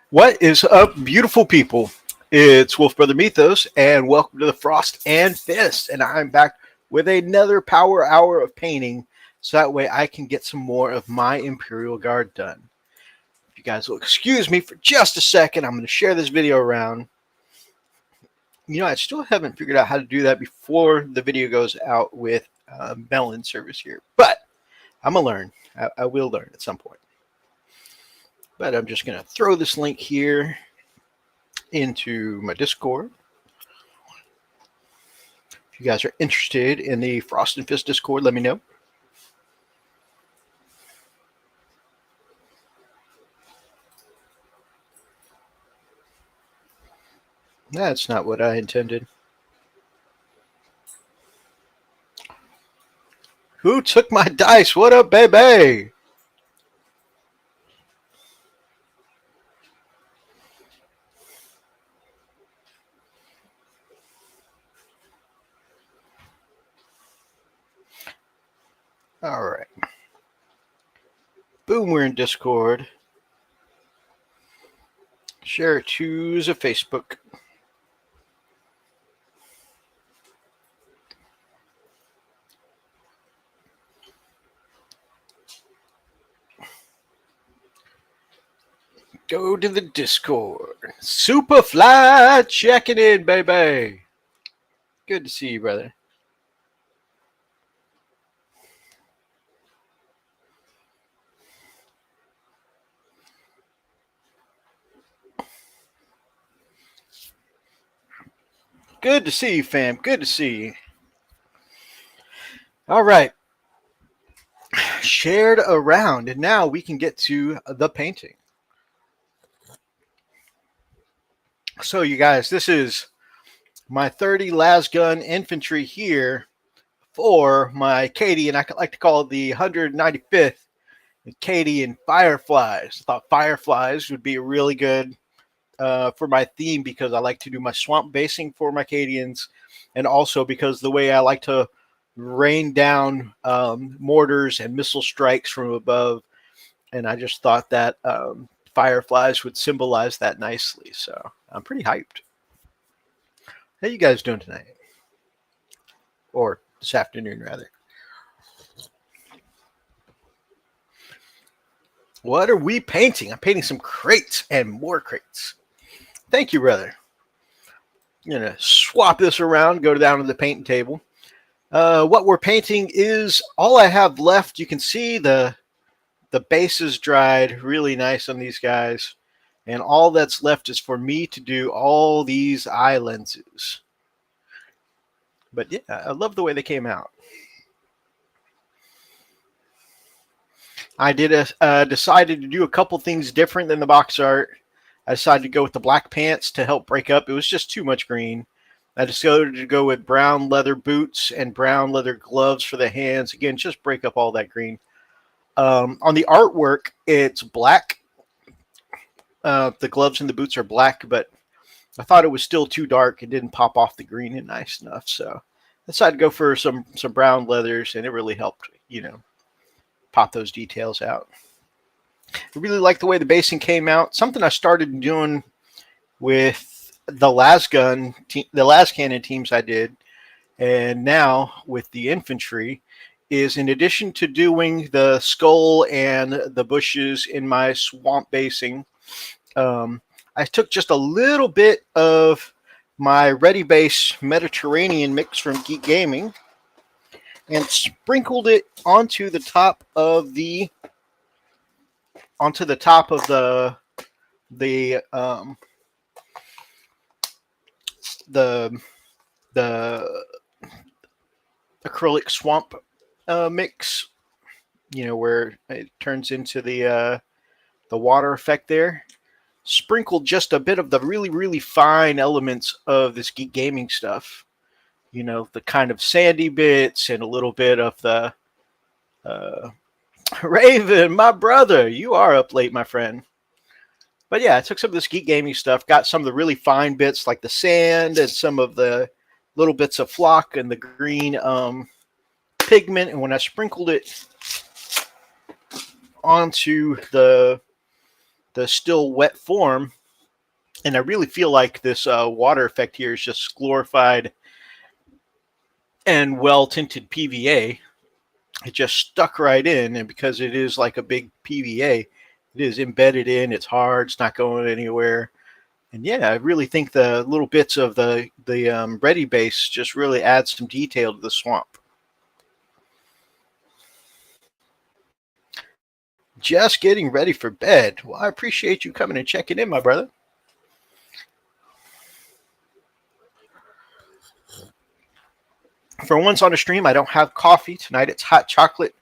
What is up, beautiful people? It's Wolf Brother Mythos, and welcome to the Frost and Fist. And I'm back with another power hour of painting, so that way I can get some more of my Imperial Guard done. If you guys will excuse me for just a second, I'm going to share this video around. I still haven't figured out how to do that before the video goes out with Melon service here, but I'm going to learn. I will learn at some point. But I'm just going to throw this link here into my Discord. If you guys are interested in the Frost and Fist Discord, let me know. That's not what I intended. Who took my dice? What up, baby? All right. Boom, we're in Discord. Share it to the Facebook. Go to the Discord. Superfly checking in, baby. Good to see you, brother. Good to see you, fam. Good to see you. All right. Shared around, and now we can get to the painting. So, you guys, this is my 30 lasgun infantry here for my Acadian. I like to call it the 195th Acadian Fireflies. I thought Fireflies would be really good for my theme because I like to do my swamp basing for my Acadians, and also because the way I like to rain down mortars and missile strikes from above, and I just thought that Fireflies would symbolize that nicely. So I'm pretty hyped. How you guys doing tonight? Or this afternoon, rather. What are we painting? I'm painting some crates and more crates. Thank you, brother. I'm going to swap this around, go down to the painting table. What we're painting is all I have left. You can see the base is dried really nice on these guys. And all that's left is for me to do all these eye lenses. But yeah, I love the way they came out. I decided to do a couple things different than the box art. I decided to go with the black pants to help break up. It was just too much green. I decided to go with brown leather boots and brown leather gloves for the hands. Again, just break up all that green. On the artwork, it's black. The gloves and the boots are black, but I thought it was still too dark. It didn't pop off the green and nice enough. So I decided to go for some brown leathers, and it really helped, pop those details out. I really like the way the basing came out. Something I started doing with the last cannon teams I did, and now with the infantry, is in addition to doing the skull and the bushes in my swamp basing, I took just a little bit of my Ready Base Mediterranean mix from Geek Gaming and sprinkled it onto the top of the acrylic swamp mix, where it turns into the water effect there. Sprinkled just a bit of the really, really fine elements of this Geek Gaming stuff. The kind of sandy bits and a little bit of the Raven, my brother, you are up late, my friend. But yeah, I took some of this Geek Gaming stuff, got some of the really fine bits like the sand and some of the little bits of flock and the green pigment, and when I sprinkled it onto the still wet form, And I really feel like this water effect here is just glorified and well tinted PVA. It just stuck right in, and because it is like a big PVA, it is embedded in. It's hard. It's not going anywhere. And yeah, I really think the little bits of the ready base just really add some detail to the swamp. Just getting ready for bed. Well, I appreciate you coming and checking in, my brother. For once on the stream, I don't have coffee tonight. It's hot chocolate.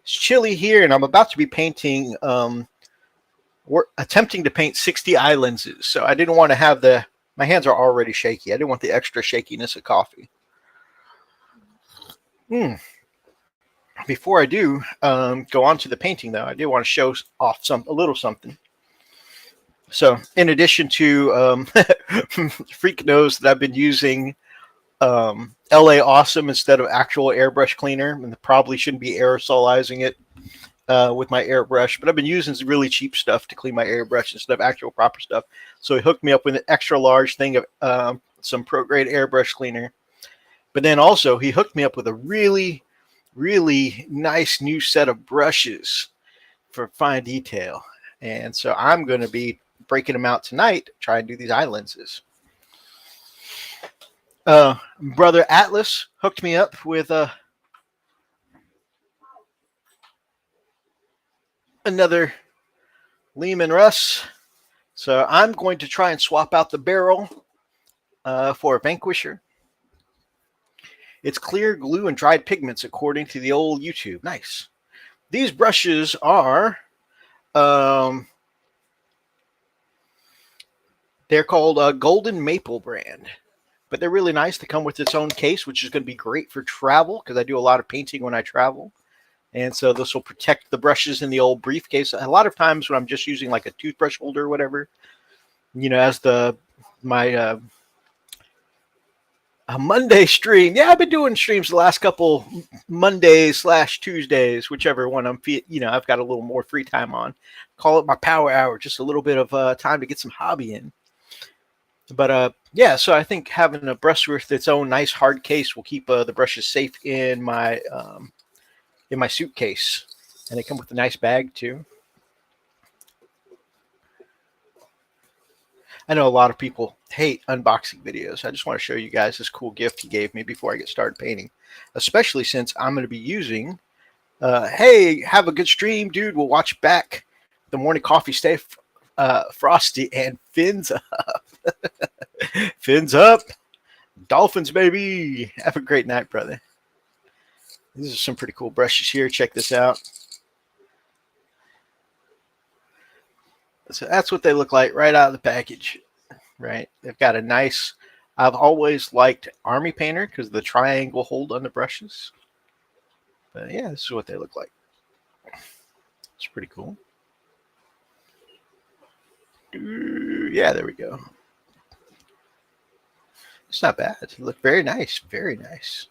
It's chilly here, and I'm about to be painting. We're attempting to paint 60 eye lenses, so I didn't want to have my hands are already shaky. I didn't want the extra shakiness of coffee. Before I do go on to the painting, though, I do want to show off a little something. So, in addition to Freak knows that I've been using LA Awesome instead of actual airbrush cleaner, and probably shouldn't be aerosolizing it with my airbrush, but I've been using some really cheap stuff to clean my airbrush instead of actual proper stuff. So he hooked me up with an extra large thing of some pro grade airbrush cleaner. But then also he hooked me up with a really, really nice new set of brushes for fine detail. And so I'm going to be breaking them out tonight to try and do these eye lenses. Brother Atlas hooked me up with another Lehman Russ. So I'm going to try and swap out the barrel for a Vanquisher. It's clear glue and dried pigments according to the old YouTube. Nice. These brushes are they're called Golden Maple brand, but they're really nice. They come with its own case, which is going to be great for travel because I do a lot of painting when I travel. And so this will protect the brushes in the old briefcase. A lot of times when I'm just using like a toothbrush holder or whatever, as my Monday stream. Yeah, I've been doing streams the last couple Mondays/Tuesdays, whichever one I've got a little more free time on. Call it my power hour, just a little bit of time to get some hobby in. But yeah, so I think having a brush with its own nice hard case will keep the brushes safe in my suitcase, and they come with a nice bag too. I know a lot of people hate unboxing videos. I just want to show you guys this cool gift he gave me before I get started painting, especially since I'm going to be using hey, have a good stream, dude. We'll watch back. The morning coffee stay frosty and fins up. Fins up. Dolphins, baby. Have a great night, brother. These are some pretty cool brushes here. Check this out. So that's what they look like right out of the package, right? They've got a nice, I've always liked Army Painter because of the triangle hold on the brushes. But yeah, this is what they look like. It's pretty cool. Yeah, there we go. It's not bad. It looked very nice. Very nice.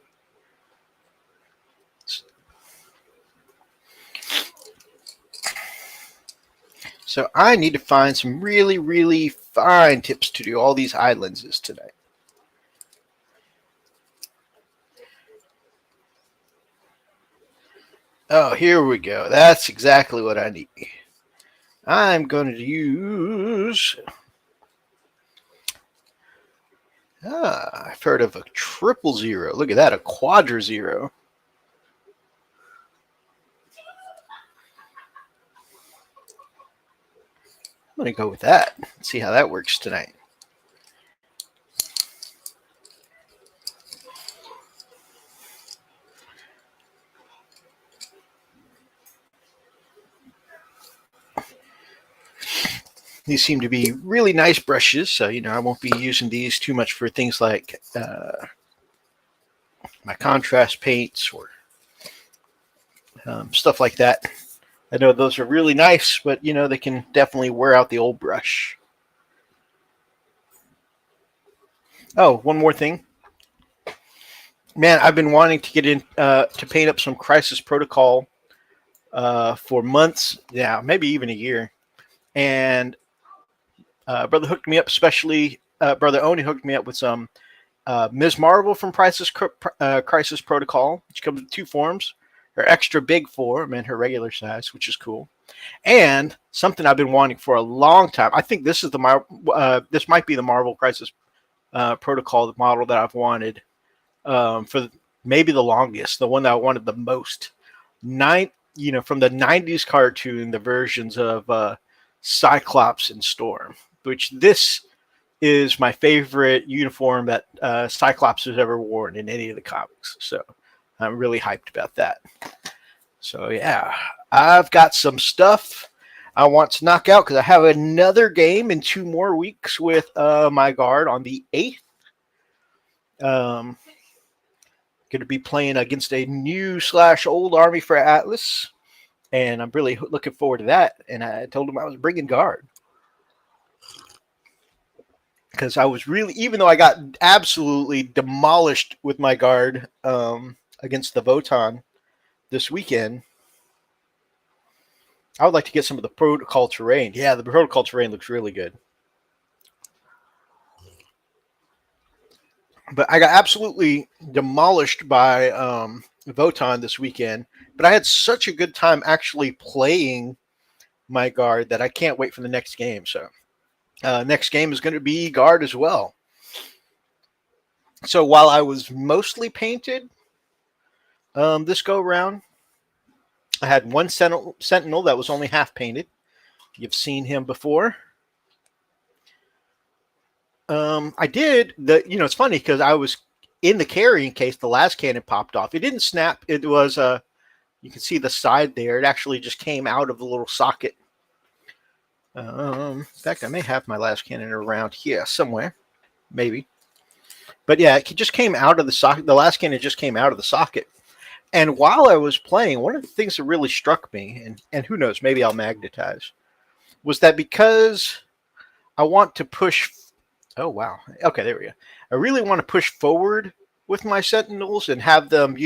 So I need to find some really, really fine tips to do all these eye lenses tonight. Oh, here we go. That's exactly what I need. I'm going to use... I've heard of a 000. Look at that, a quadra 0. I'm going to go with that. Let's see how that works tonight. These seem to be really nice brushes, so I won't be using these too much for things like my contrast paints or stuff like that. I know those are really nice, but they can definitely wear out the old brush. Oh, one more thing. Man, I've been wanting to get in to paint up some Crisis Protocol for months. Yeah, maybe even a year. And Brother hooked me up, especially Brother Oni hooked me up with some Ms. Marvel from Crisis Protocol. She comes in two forms: her extra big form and her regular size, which is cool. And something I've been wanting for a long time. I think this is this might be the Marvel Crisis Protocol model that I've wanted for maybe the longest, the one that I wanted the most. From the '90s cartoon, the versions of Cyclops and Storm, which this is my favorite uniform that Cyclops has ever worn in any of the comics. So I'm really hyped about that. So yeah, I've got some stuff I want to knock out because I have another game in 2 more weeks with my guard on the 8th. Going to be playing against a new/old army for Atlas, and I'm really looking forward to that. And I told him I was bringing guard because I was really, even though I got absolutely demolished with my guard against the Votan this weekend, I would like to get some of the protocol terrain. Yeah, the protocol terrain looks really good. But I got absolutely demolished by Votan this weekend. But I had such a good time actually playing my guard that I can't wait for the next game. So next game is going to be guard as well. So while I was mostly painted this go around, I had one sentinel that was only half painted. You've seen him before. I did it's funny because I was in the carrying case. The last cannon popped off. It didn't snap. It was you can see the side there. It actually just came out of the little socket. In fact, I may have my last cannon around here somewhere, maybe. But yeah, it just came out of the socket. The last cannon just came out of the socket. And while I was playing, one of the things that really struck me, and who knows, maybe I'll magnetize, was that because I want to push. Oh, wow. Okay, there we go. I really want to push forward with my Sentinels and have them,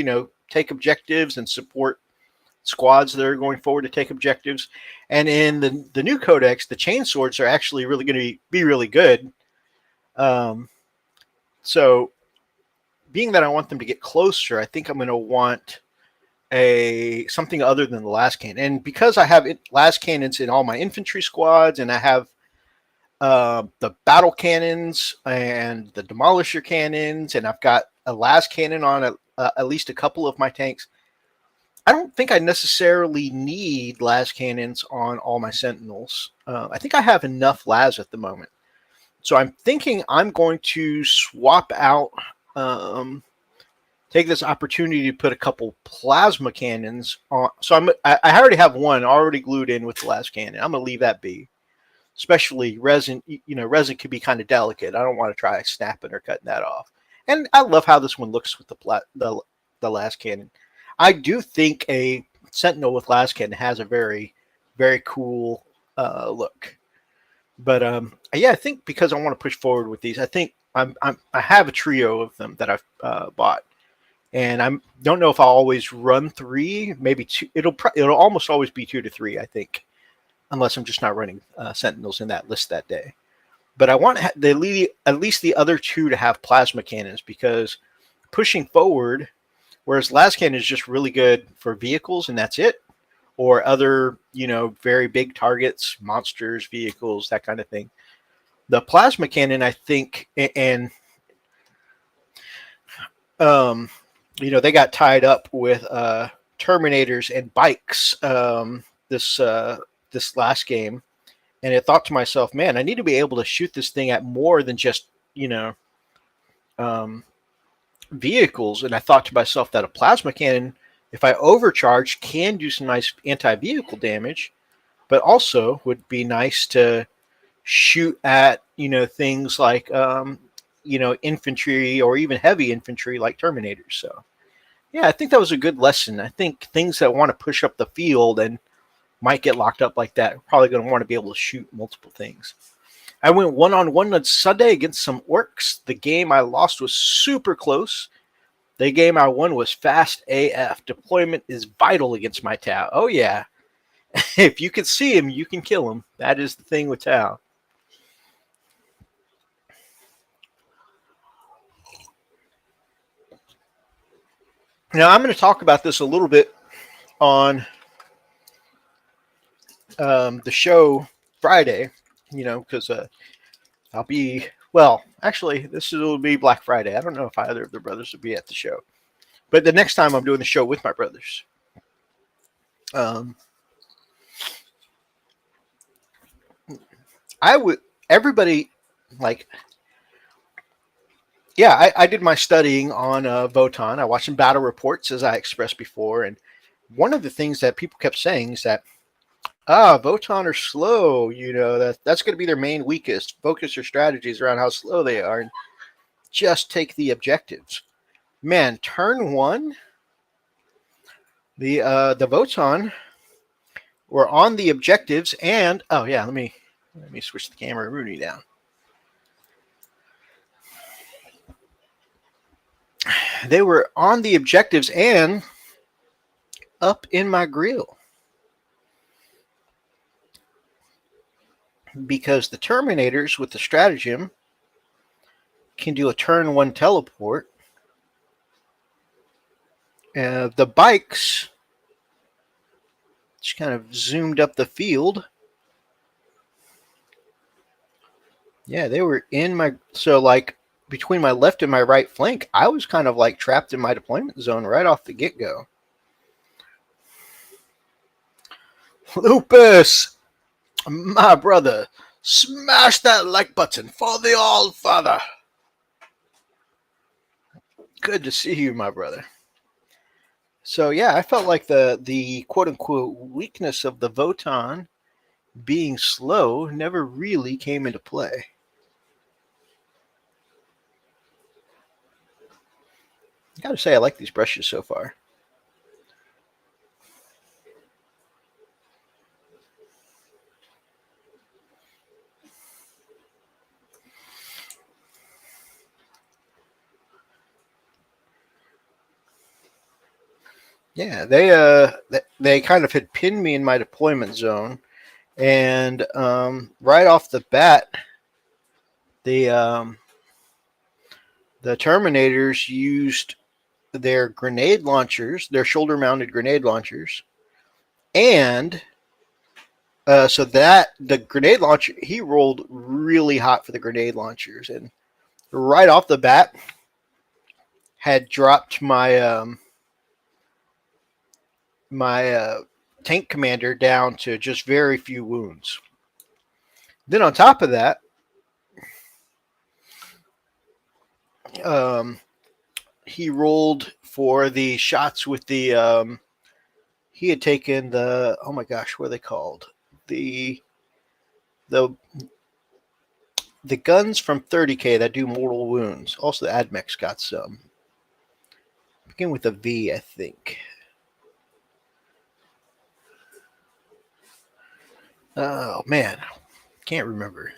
take objectives and support squads that are going forward to take objectives. And in the new codex, the chain swords are actually really going to be really good. So being that I want them to get closer, I think I'm going to want something other than the last cannon. And because I have last cannons in all my infantry squads, and I have the battle cannons and the demolisher cannons, and I've got a last cannon on at least a couple of my tanks, I don't think I necessarily need last cannons on all my sentinels. I think I have enough las at the moment. So I'm thinking I'm going to swap out, take this opportunity to put a couple plasma cannons on. So I already have one already glued in with the last cannon. I'm going to leave that be. Especially resin, resin can be kind of delicate. I don't want to try snapping or cutting that off. And I love how this one looks with the last cannon. I do think a Sentinel with last cannon has a very, very cool look. But yeah, I think because I want to push forward with these, I think I have a trio of them that I've bought, and I don't know if I'll always run 3, maybe 2. It'll almost always be 2 to 3, I think. Unless I'm just not running Sentinels in that list that day. But I want at least the other 2 to have plasma cannons, because pushing forward, whereas last cannon is just really good for vehicles and that's it, or other, very big targets, monsters, vehicles, that kind of thing. The plasma cannon, I think, and they got tied up with Terminators and bikes this last game, and I thought to myself, man, I need to be able to shoot this thing at more than just vehicles. And I thought to myself that a plasma cannon, if I overcharge, can do some nice anti-vehicle damage, but also would be nice to shoot at things like infantry or even heavy infantry like Terminators. So yeah, I think that was a good lesson. I think things that want to push up the field and might get locked up like that, probably going to want to be able to shoot multiple things. I went 1-on-1 on Sunday against some orcs. The game I lost was super close. The game I won was fast AF. Deployment is vital against my Tau. Oh, yeah. If you can see him, you can kill him. That is the thing with Tau. Now I'm going to talk about this a little bit on the show Friday. Because I'll be Actually, will be Black Friday. I don't know if either of the brothers will be at the show, but the next time I'm doing the show with my brothers. Um, I would everybody like yeah, I did my studying on Votan. I watched some battle reports, as I expressed before, and one of the things that people kept saying is that Votan are slow. That's going to be their main weakest. Focus your strategies around how slow they are, and just take the objectives. Man, turn one, the Votan were on the objectives, and oh yeah, let me switch the camera Rooney down. They were on the objectives and up in my grill. Because the Terminators with the stratagem can do a turn one teleport. The bikes just kind of zoomed up the field. Yeah, they were in my... So, like, between my left and my right flank, I was kind of, like, trapped in my deployment zone right off the get-go. Lupus! My brother, smash that like button for the All-Father. Good to see you, my brother. So, yeah, I felt like the quote-unquote weakness of the Votan being slow never really came into play. I gotta say, I like these brushes so far. Yeah, they kind of had pinned me in my deployment zone, and right off the bat, the the Terminators used their grenade launchers, their shoulder-mounted grenade launchers, and so that the grenade launcher, he rolled really hot for the grenade launchers, and right off the bat, had dropped my tank commander down to just very few wounds. Then on top of that, he rolled for the shots with the. He had taken the, oh my gosh, what are they called? The the guns from 30K that do mortal wounds. Also, the Admech got some. Begin with a V, I think. Oh man, can't remember.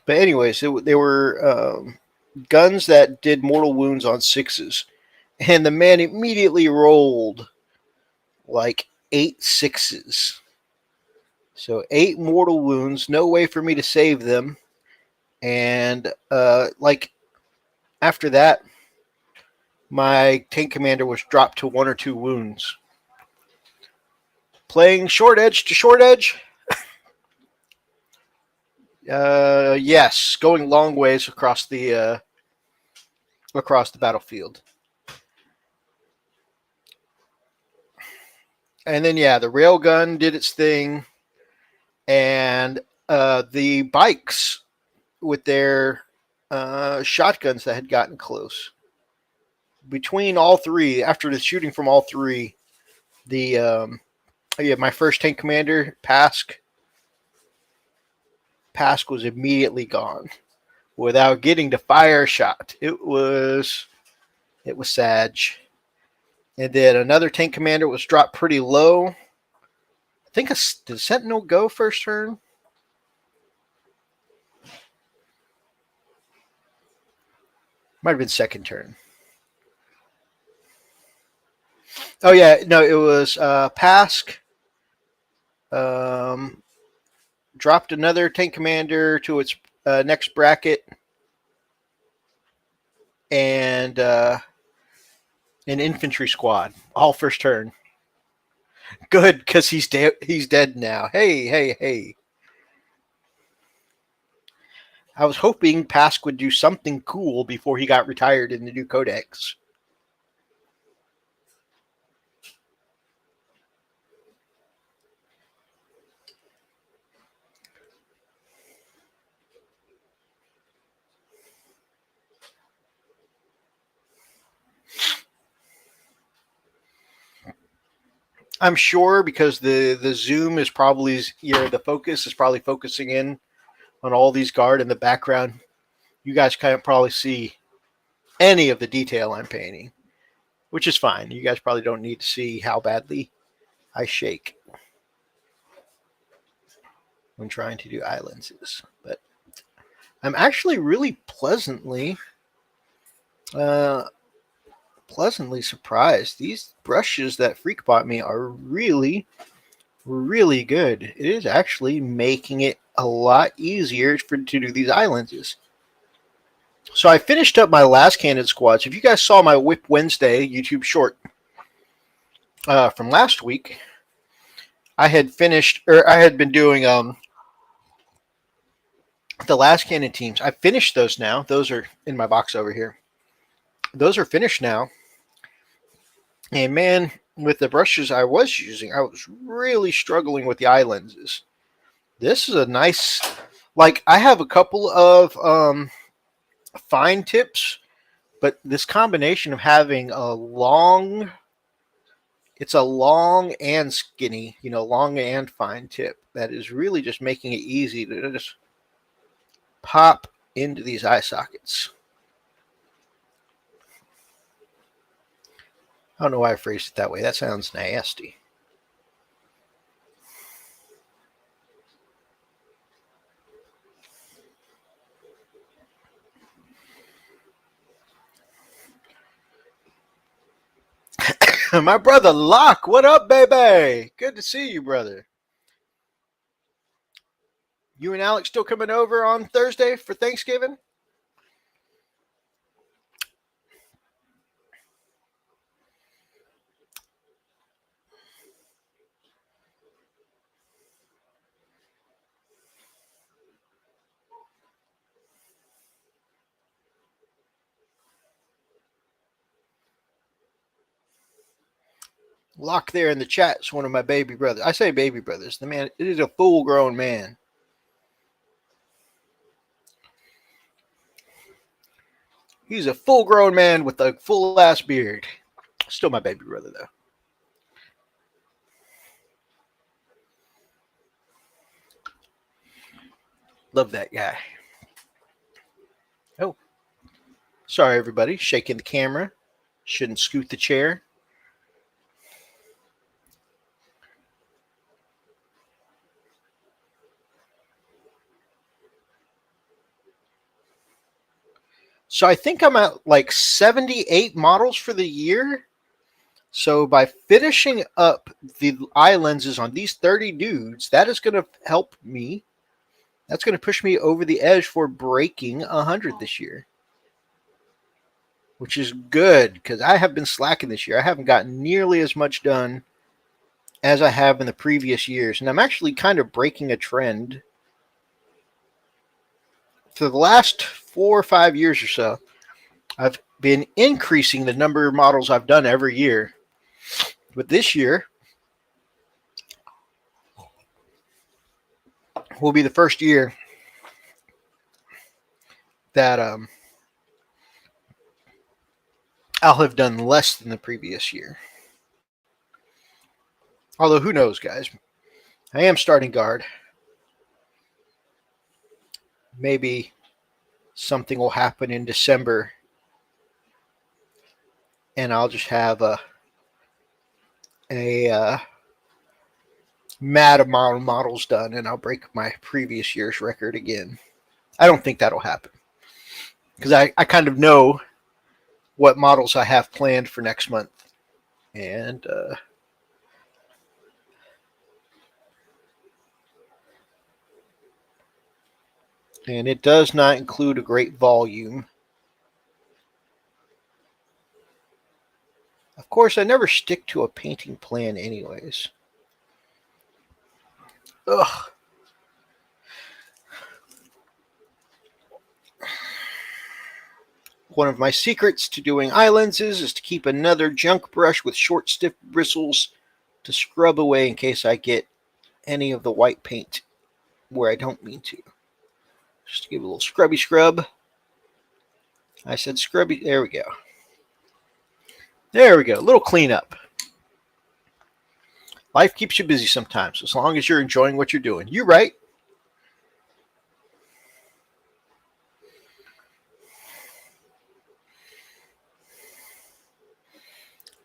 But anyways, they were guns that did mortal wounds on sixes, and the man immediately rolled like 8 6s. So 8 mortal wounds, no way for me to save them, and like after that, my tank commander was dropped to 1 or 2 wounds. Playing short edge to short edge. Yes, going long ways across the battlefield. And then yeah, the railgun did its thing, and the bikes with their shotguns that had gotten close. Between all three, after the shooting from all three, the my first tank commander, Pask was immediately gone without getting to fire a shot. It was sad. And then another tank commander was dropped pretty low. I think did Sentinel go first turn? Might have been second turn. Oh yeah, no, it was Pask, dropped another tank commander to its next bracket, and an infantry squad, all first turn. Good, because he's dead. He's dead now. Hey. I was hoping Pask would do something cool before he got retired in the new codex. I'm sure because the zoom is probably, the focus is probably focusing in on all these guard in the background. You guys can't probably see any of the detail I'm painting, which is fine. You guys probably don't need to see how badly I shake when trying to do eye lenses. But I'm actually really pleasantly surprised. These brushes that Freak bought me are really, really good. It is actually making it a lot easier to do these eye lenses. So I finished up my last cannon squads. If you guys saw my Whip Wednesday YouTube short from last week, I had been doing the last cannon teams. I finished those now. Those are in my box over here. Those are finished now. And man, with the brushes I was using, I was really struggling with the eye lenses. This is a nice, I have a couple of fine tips, but this combination of having it's a long and skinny, long and fine tip that is really just making it easy to just pop into these eye sockets. I don't know why I phrased it that way. That sounds nasty. My brother Locke, what up, baby? Good to see you, brother. You and Alex still coming over on Thursday for Thanksgiving? Locke there in the chat is one of my baby brothers. I say baby brothers. The man, it is a full-grown man. He's a full-grown man with a full-ass beard. Still my baby brother, though. Love that guy. Oh. Sorry, everybody. Shaking the camera. Shouldn't scoot the chair. So I think I'm at 78 models for the year. So by finishing up the eye lenses on these 30 dudes, that is going to help me. That's going to push me over the edge for breaking 100 this year, which is good because I have been slacking this year. I haven't gotten nearly as much done as I have in the previous years, and I'm actually kind of breaking a trend. For the last 4 or 5 years or so, I've been increasing the number of models I've done every year. But this year will be the first year that I'll have done less than the previous year. Although, who knows, guys? I am starting guard. Maybe something will happen in December and I'll just have a mad amount of models done and I'll break my previous year's record again. I don't think that'll happen because I kind of know what models I have planned for next month. And And it does not include a great volume. Of course, I never stick to a painting plan anyways. Ugh. One of my secrets to doing eye lenses is to keep another junk brush with short, stiff bristles to scrub away in case I get any of the white paint where I don't mean to. Just to give it a little scrubby scrub. I said scrubby. There we go. There we go. A little cleanup. Life keeps you busy sometimes, as long as you're enjoying what you're doing. You're right.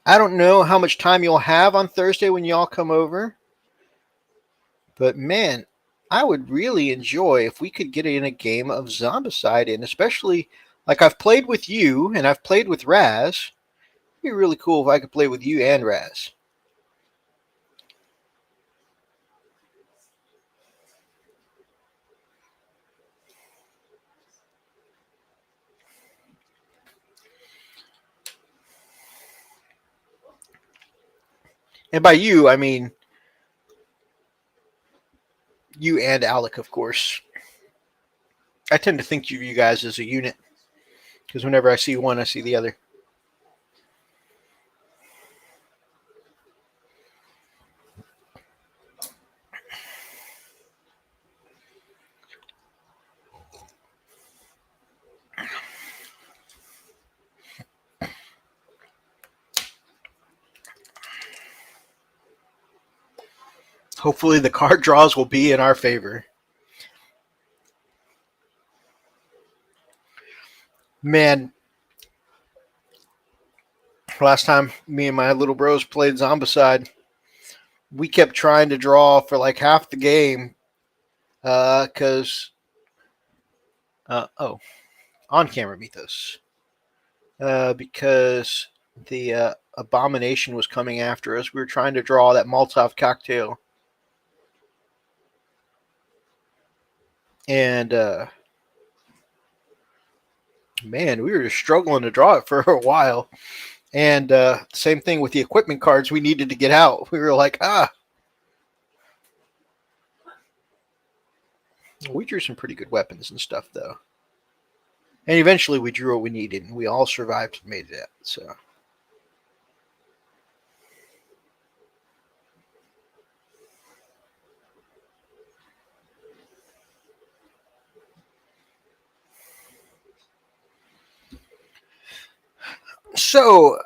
I don't know how much time you'll have on Thursday when y'all come over. But man, I would really enjoy if we could get in a game of Zombicide in, especially like I've played with you and I've played with Raz. It'd be really cool if I could play with you and Raz. And by you, I mean you and Alec, of course. I tend to think of you guys as a unit because whenever I see one, I see the other. Hopefully, the card draws will be in our favor. Man, last time me and my little bros played Zombicide, we kept trying to draw for like half the game because on camera mythos because the abomination was coming after us. We were trying to draw that Molotov cocktail, and man, we were just struggling to draw it for a while. And same thing with the equipment cards we needed to get out. We were like, we drew some pretty good weapons and stuff, though. And eventually we drew what we needed, and we all survived and made it out. So. So,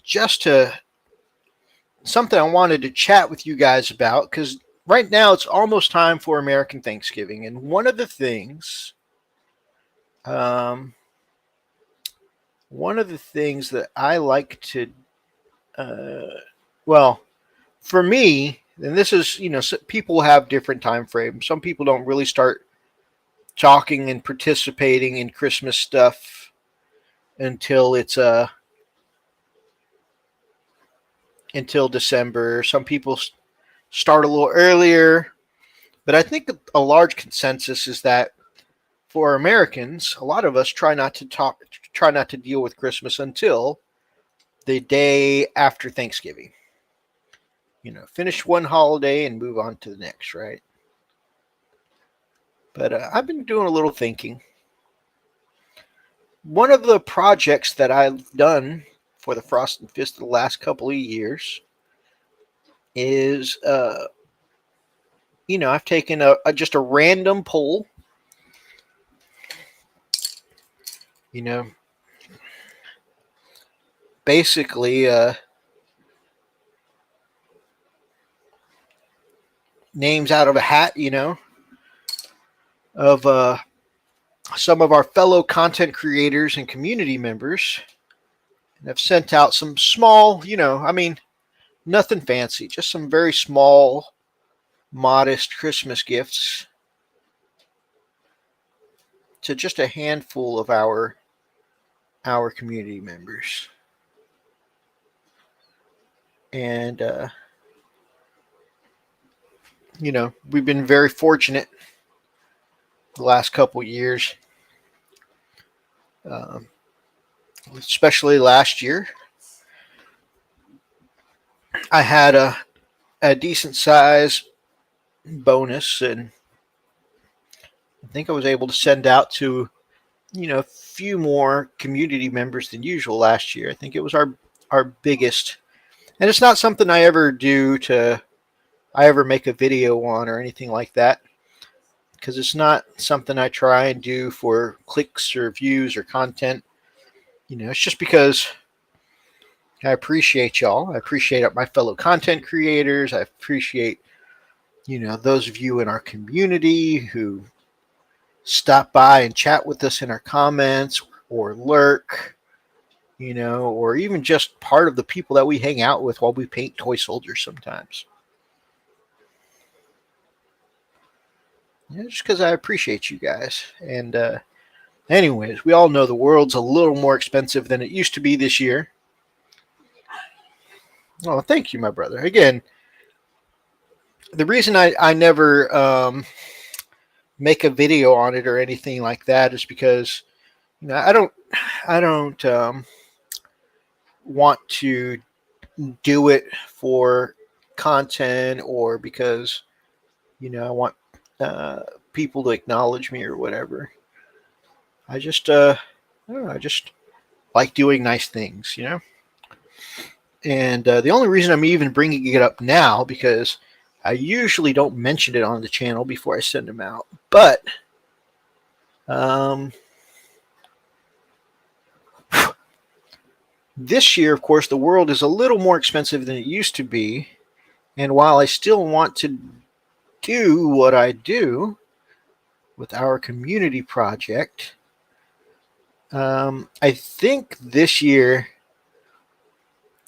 just to something I wanted to chat with you guys about, because right now it's almost time for American Thanksgiving, and one of the things that I like to, well, for me, and this is, people have different time frames. Some people don't really start talking and participating in Christmas stuff until it's until December. Some people start a little earlier, but I think a large consensus is that for Americans, a lot of us try not to deal with Christmas until the day after Thanksgiving. Finish one holiday and move on to the next, right? But I've been doing a little thinking. One of the projects that I've done for the Frost and Fist the last couple of years is, I've taken just a random poll. Basically, names out of a hat, of some of our fellow content creators and community members. And I've sent out some small, nothing fancy, just some very small, modest Christmas gifts to just a handful of our community members. And, we've been very fortunate the last couple years, um, especially last year. I had a decent size bonus, and I think I was able to send out to a few more community members than usual last year. I think it was our biggest, and it's not something I ever make a video on or anything like that, because it's not something I try and do for clicks or views or content. It's just because I appreciate y'all. I appreciate my fellow content creators. I appreciate those of you in our community who stop by and chat with us in our comments or lurk, or even just part of the people that we hang out with while we paint toy soldiers sometimes. Just because I appreciate you guys. And anyways, we all know the world's a little more expensive than it used to be this year. Oh, thank you, my brother. Again, the reason I never make a video on it or anything like that is because I don't want to do it for content or because I want people to acknowledge me or whatever. I just I don't know, I just like doing nice things, And the only reason I'm even bringing it up now because I usually don't mention it on the channel before I send them out, but this year, of course, the world is a little more expensive than it used to be, and while I still want to do what I do with our community project, I think this year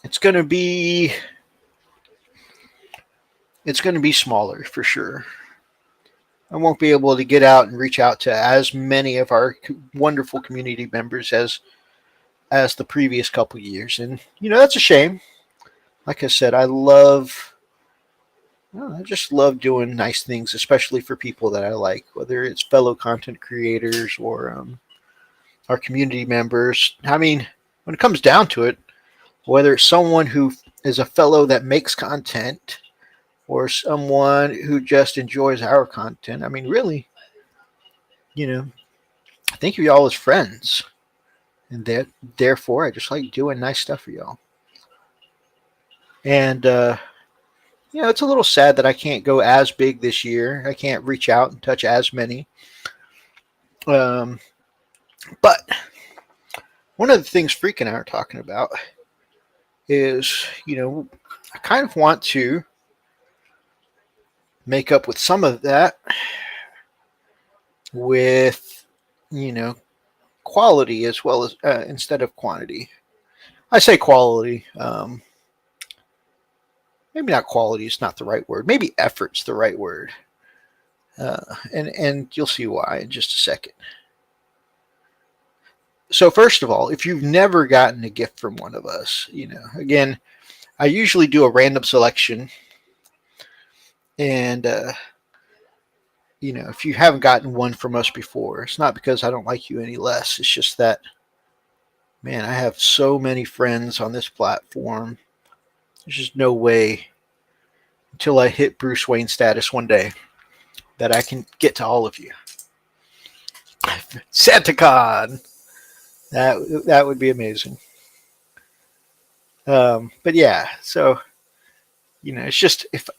it's going to be smaller for sure. I won't be able to get out and reach out to as many of our wonderful community members as the previous couple years, and that's a shame. Like I said, I just love doing nice things, especially for people that I like, whether it's fellow content creators or our community members. I mean, when it comes down to it, whether it's someone who is a fellow that makes content or someone who just enjoys our content, I mean, really, I think of y'all as friends. And therefore, I just like doing nice stuff for y'all. And, it's a little sad that I can't go as big this year. I can't reach out and touch as many. But one of the things Freak and I are talking about is, I kind of want to make up with some of that with, quality as well as instead of quantity. I say quality. Maybe not quality is not the right word. Maybe effort's the right word. And you'll see why in just a second. So first of all, if you've never gotten a gift from one of us, again, I usually do a random selection. And, if you haven't gotten one from us before, it's not because I don't like you any less. It's just that, man, I have so many friends on this platform. There's just no way until I hit Bruce Wayne status one day that I can get to all of you. SantaCon! That would be amazing. But yeah, so, it's just, if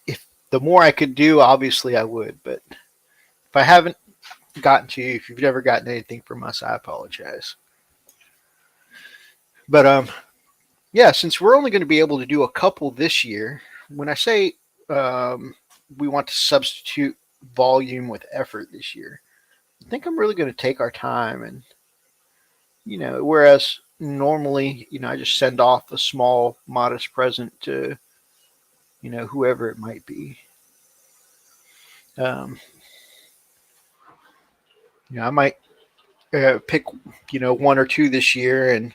the more I could do, obviously I would. But if I haven't gotten to you, if you've never gotten anything from us, I apologize. But yeah, since we're only going to be able to do a couple this year, when I say we want to substitute volume with effort this year, I think I'm really going to take our time and, whereas normally, I just send off a small, modest present to, whoever it might be. I might pick, one or two this year and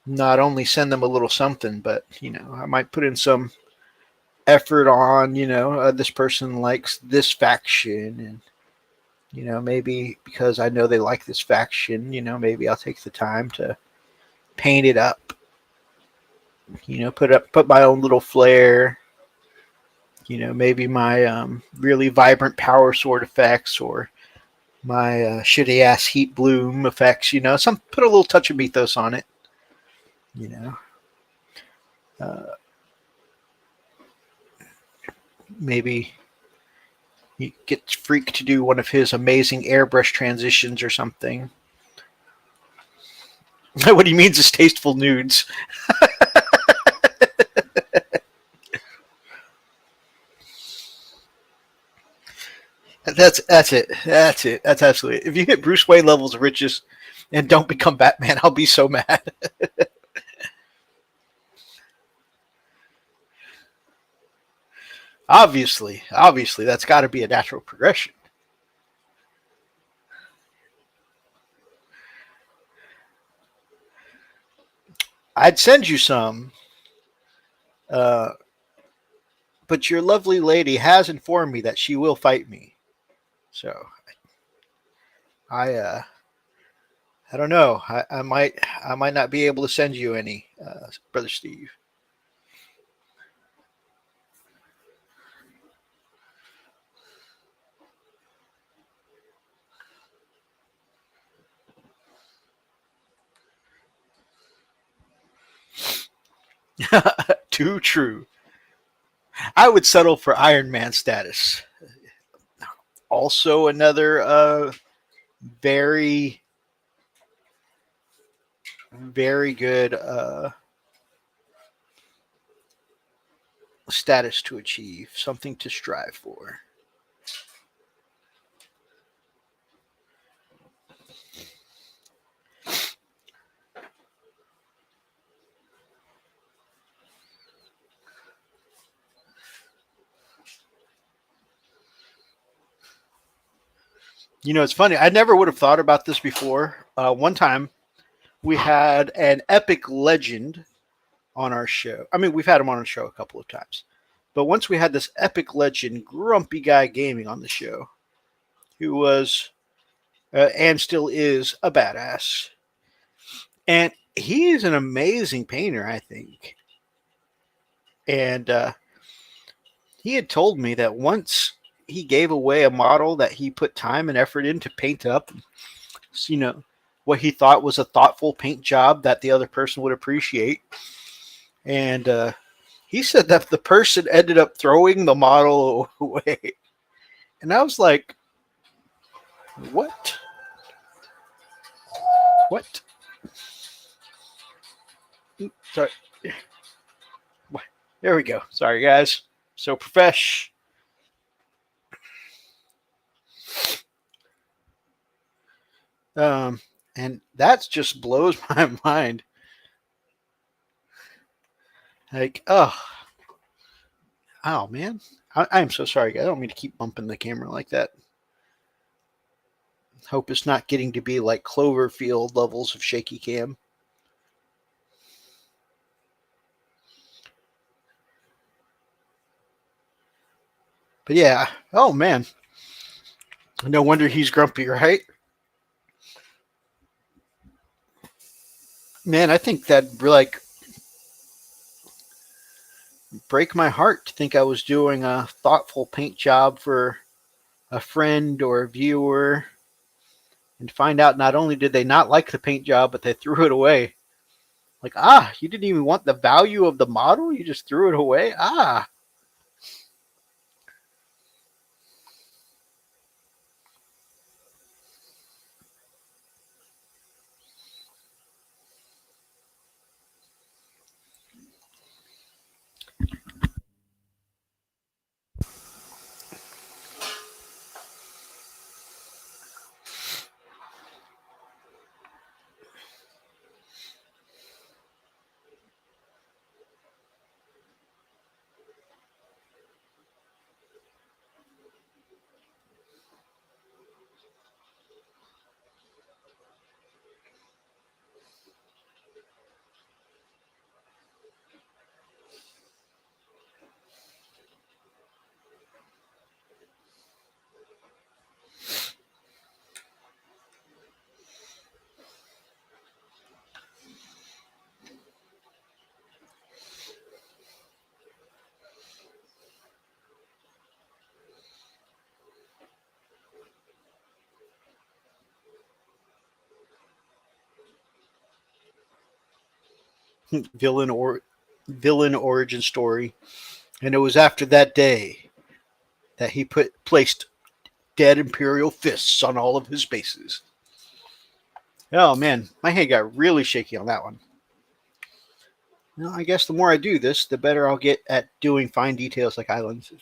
not only send them a little something, but, I might put in some effort on, this person likes this faction, and, Maybe because I know they like this faction, maybe I'll take the time to paint it up. Put my own little flair. Maybe my really vibrant power sword effects or my shitty ass heat bloom effects. Some put a little touch of mythos on it. You know, uh, maybe he gets Freak to do one of his amazing airbrush transitions or something. What he means is tasteful nudes. That's it. That's it. That's absolutely it. If you hit Bruce Wayne levels of riches and don't become Batman, I'll be so mad. Obviously, that's got to be a natural progression. I'd send you some, uh, but your lovely lady has informed me that she will fight me. So I, uh, I don't know. I might not be able to send you any, brother Steve. Too true. I would settle for Iron Man status. Also, another very, very good status to achieve, something to strive for. It's funny. I never would have thought about this before. One time, we had an epic legend on our show. I mean, we've had him on our show a couple of times. But once we had this epic legend, Grumpy Guy Gaming, on the show, who was and still is a badass. And he is an amazing painter, I think. And he had told me that once he gave away a model that he put time and effort in to paint up, you know, what he thought was a thoughtful paint job that the other person would appreciate. And he said that the person ended up throwing the model away. And I was like, what? What? Sorry. There we go. Sorry, guys. So profesh. Um, and that just blows my mind. Like, oh man. I'm so sorry, guys. I don't mean to keep bumping the camera like that. Hope it's not getting to be like Cloverfield levels of shaky cam. But yeah, oh man. No wonder he's grumpy, right? Man, I think that'd like break my heart to think I was doing a thoughtful paint job for a friend or a viewer and find out not only did they not like the paint job, but they threw it away. Like, you didn't even want the value of the model? You just threw it away? villain origin story, and it was after that day that he placed dead Imperial fists on all of his bases. Oh man, my hand got really shaky on that one. Well, I guess the more I do this, the better I'll get at doing fine details like islands.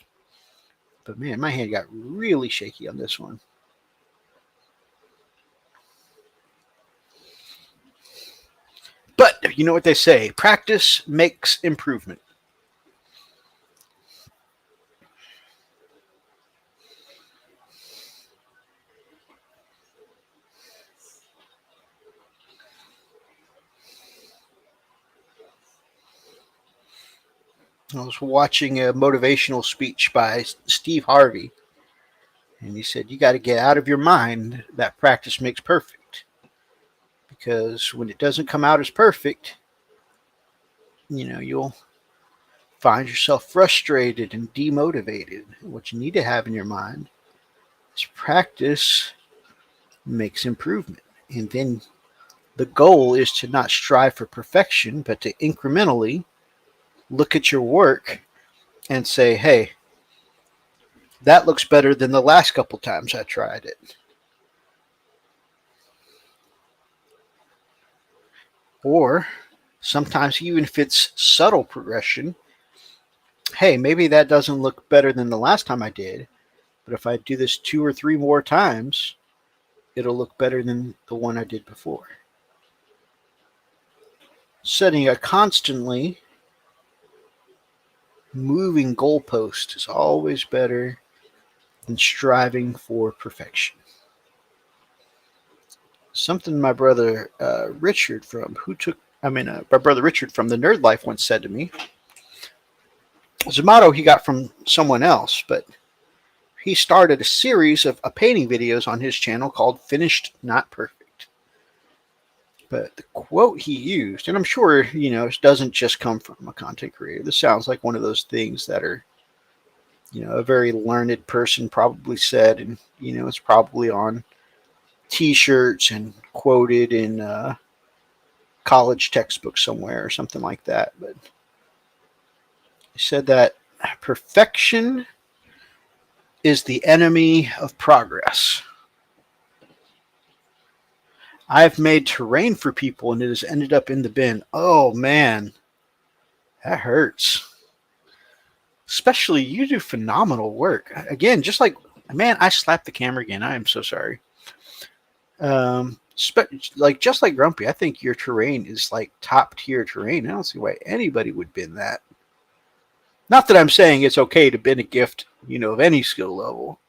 But man, my hand got really shaky on this one. But you know what they say, practice makes improvement. I was watching a motivational speech by Steve Harvey, and he said, you got to get out of your mind that practice makes perfect. Because when it doesn't come out as perfect, you'll find yourself frustrated and demotivated. What you need to have in your mind is practice makes improvement. And then the goal is to not strive for perfection, but to incrementally look at your work and say, hey, that looks better than the last couple times I tried it. Or sometimes, even if it's subtle progression, hey, maybe that doesn't look better than the last time I did, but if I do this 2 or 3 more times, it'll look better than the one I did before. Setting a constantly moving goalpost is always better than striving for perfection. Something my brother Richard from my brother Richard from the Nerd Life once said to me. It's a motto he got from someone else, but he started a series of painting videos on his channel called Finished Not Perfect. But the quote he used, and I'm sure, it doesn't just come from a content creator. This sounds like one of those things that are, a very learned person probably said, and, it's probably on t-shirts and quoted in college textbooks somewhere or something like that. But he said that perfection is the enemy of progress. I've made terrain for people and it has ended up in the bin. Oh man, that hurts. Especially you do phenomenal work. Again, just like, man, I slapped the camera again. I am so sorry. Just like Grumpy, I think your terrain is like top tier terrain. I don't see why anybody would bin that. Not that I'm saying it's okay to bin a gift, of any skill level.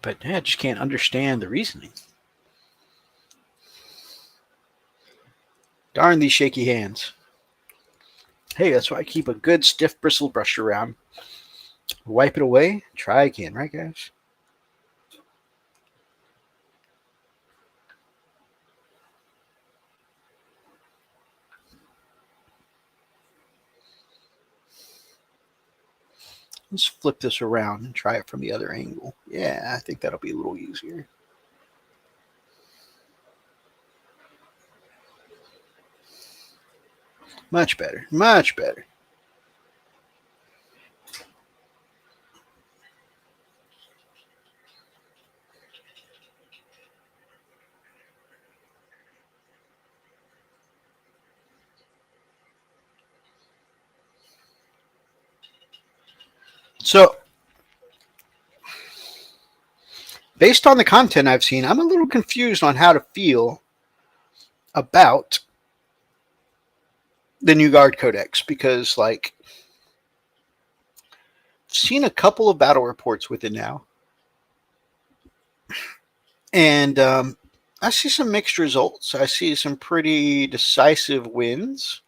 But I just can't understand the reasoning. Darn these shaky hands. Hey, that's why I keep a good stiff bristle brush around. Wipe it away, try again, right guys? Let's flip this around and try it from the other angle. Yeah, I think that'll be a little easier. Much better, much better. So, based on the content I've seen, I'm a little confused on how to feel about the new Guard Codex because, I've seen a couple of battle reports with it now, and I see some mixed results. I see some pretty decisive wins,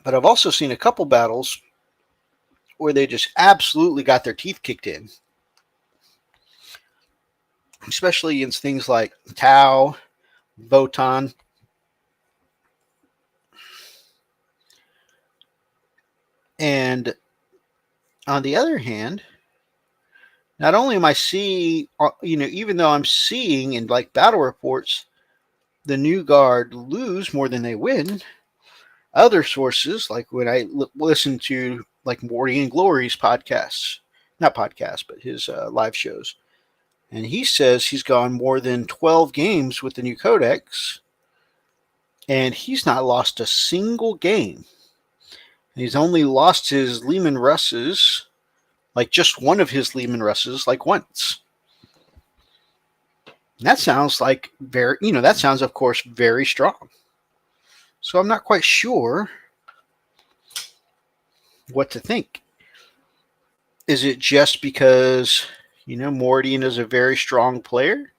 but I've also seen a couple battles where they just absolutely got their teeth kicked in, especially against things like Tau, Votan. And on the other hand, Not only am I seeing, even though I'm seeing in like battle reports, the new guard lose more than they win. Other sources, like when I listen to like Morty and Glory's podcasts, not podcasts, but his live shows, and he says he's gone more than 12 games with the new codex, and he's not lost a single game. And he's only lost his Lehman Russes, like just one of his Lehman Russes, like once. And that sounds like that sounds, of course, very strong. So I'm not quite sure what to think. Is it just because, Mordian is a very strong player?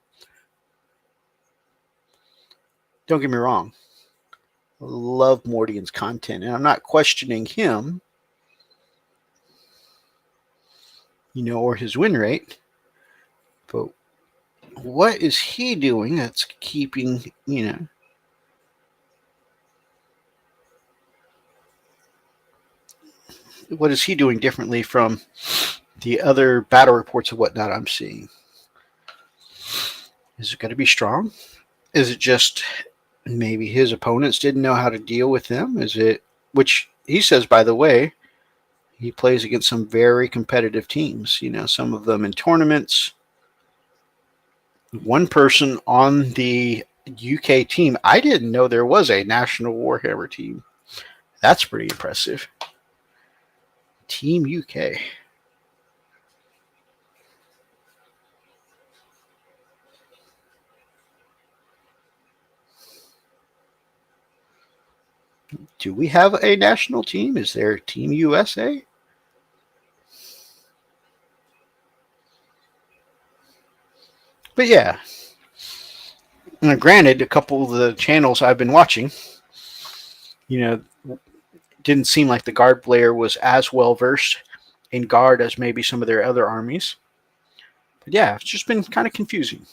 Don't get me wrong. I love Mordian's content, and I'm not questioning him, or his win rate. But what is he doing that's keeping, what is he doing differently from the other battle reports and whatnot I'm seeing? Is it going to be strong? Is it just maybe his opponents didn't know how to deal with them? Is it, which he says, by the way, he plays against some very competitive teams, some of them in tournaments. One person on the UK team, I didn't know there was a National Warhammer team. That's pretty impressive. Team UK. Do we have a national team? Is there Team USA? But yeah. Now, granted, a couple of the channels I've been watching, didn't seem like the guard player was as well versed in guard as maybe some of their other armies. But yeah, it's just been kind of confusing.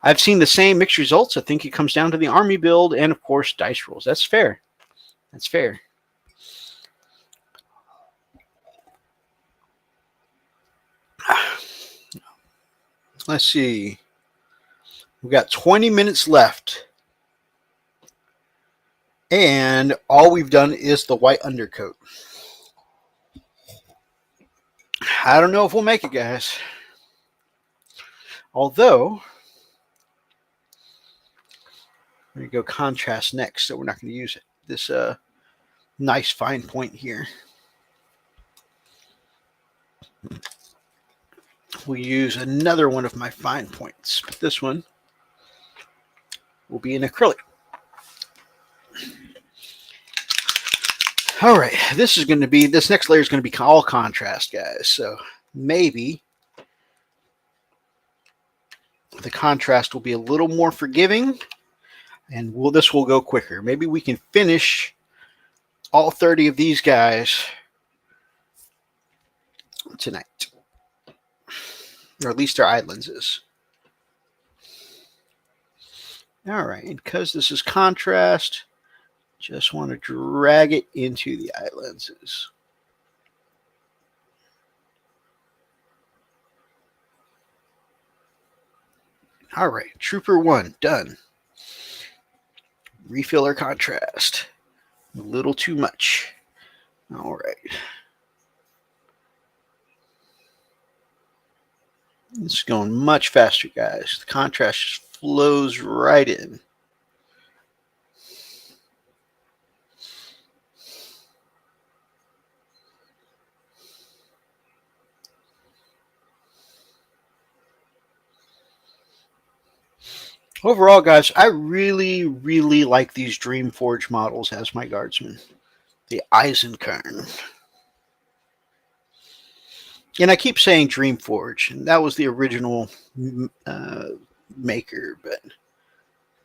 I've seen the same mixed results. I think it comes down to the army build and, of course, dice rolls. That's fair. That's fair. Let's see. We've got 20 minutes left. And all we've done is the white undercoat. I don't know if we'll make it, guys. Although, we're going to go contrast next, so we're not going to use it. This nice fine point here. We'll use another one of my fine points, but this one will be in acrylic. All right, this next layer is going to be all contrast, guys. So maybe the contrast will be a little more forgiving, and this will go quicker. Maybe we can finish all 30 of these guys tonight, or at least their eye lenses. All right, and because this is contrast, just want to drag it into the eye lenses. All right, Trooper 1, done. Refill our contrast. A little too much. All right. It's going much faster, guys. The contrast just flows right in. Overall, guys, I really, really like these Dreamforge models as my guardsmen. The Eisenkern. And I keep saying Dreamforge, and that was the original maker, but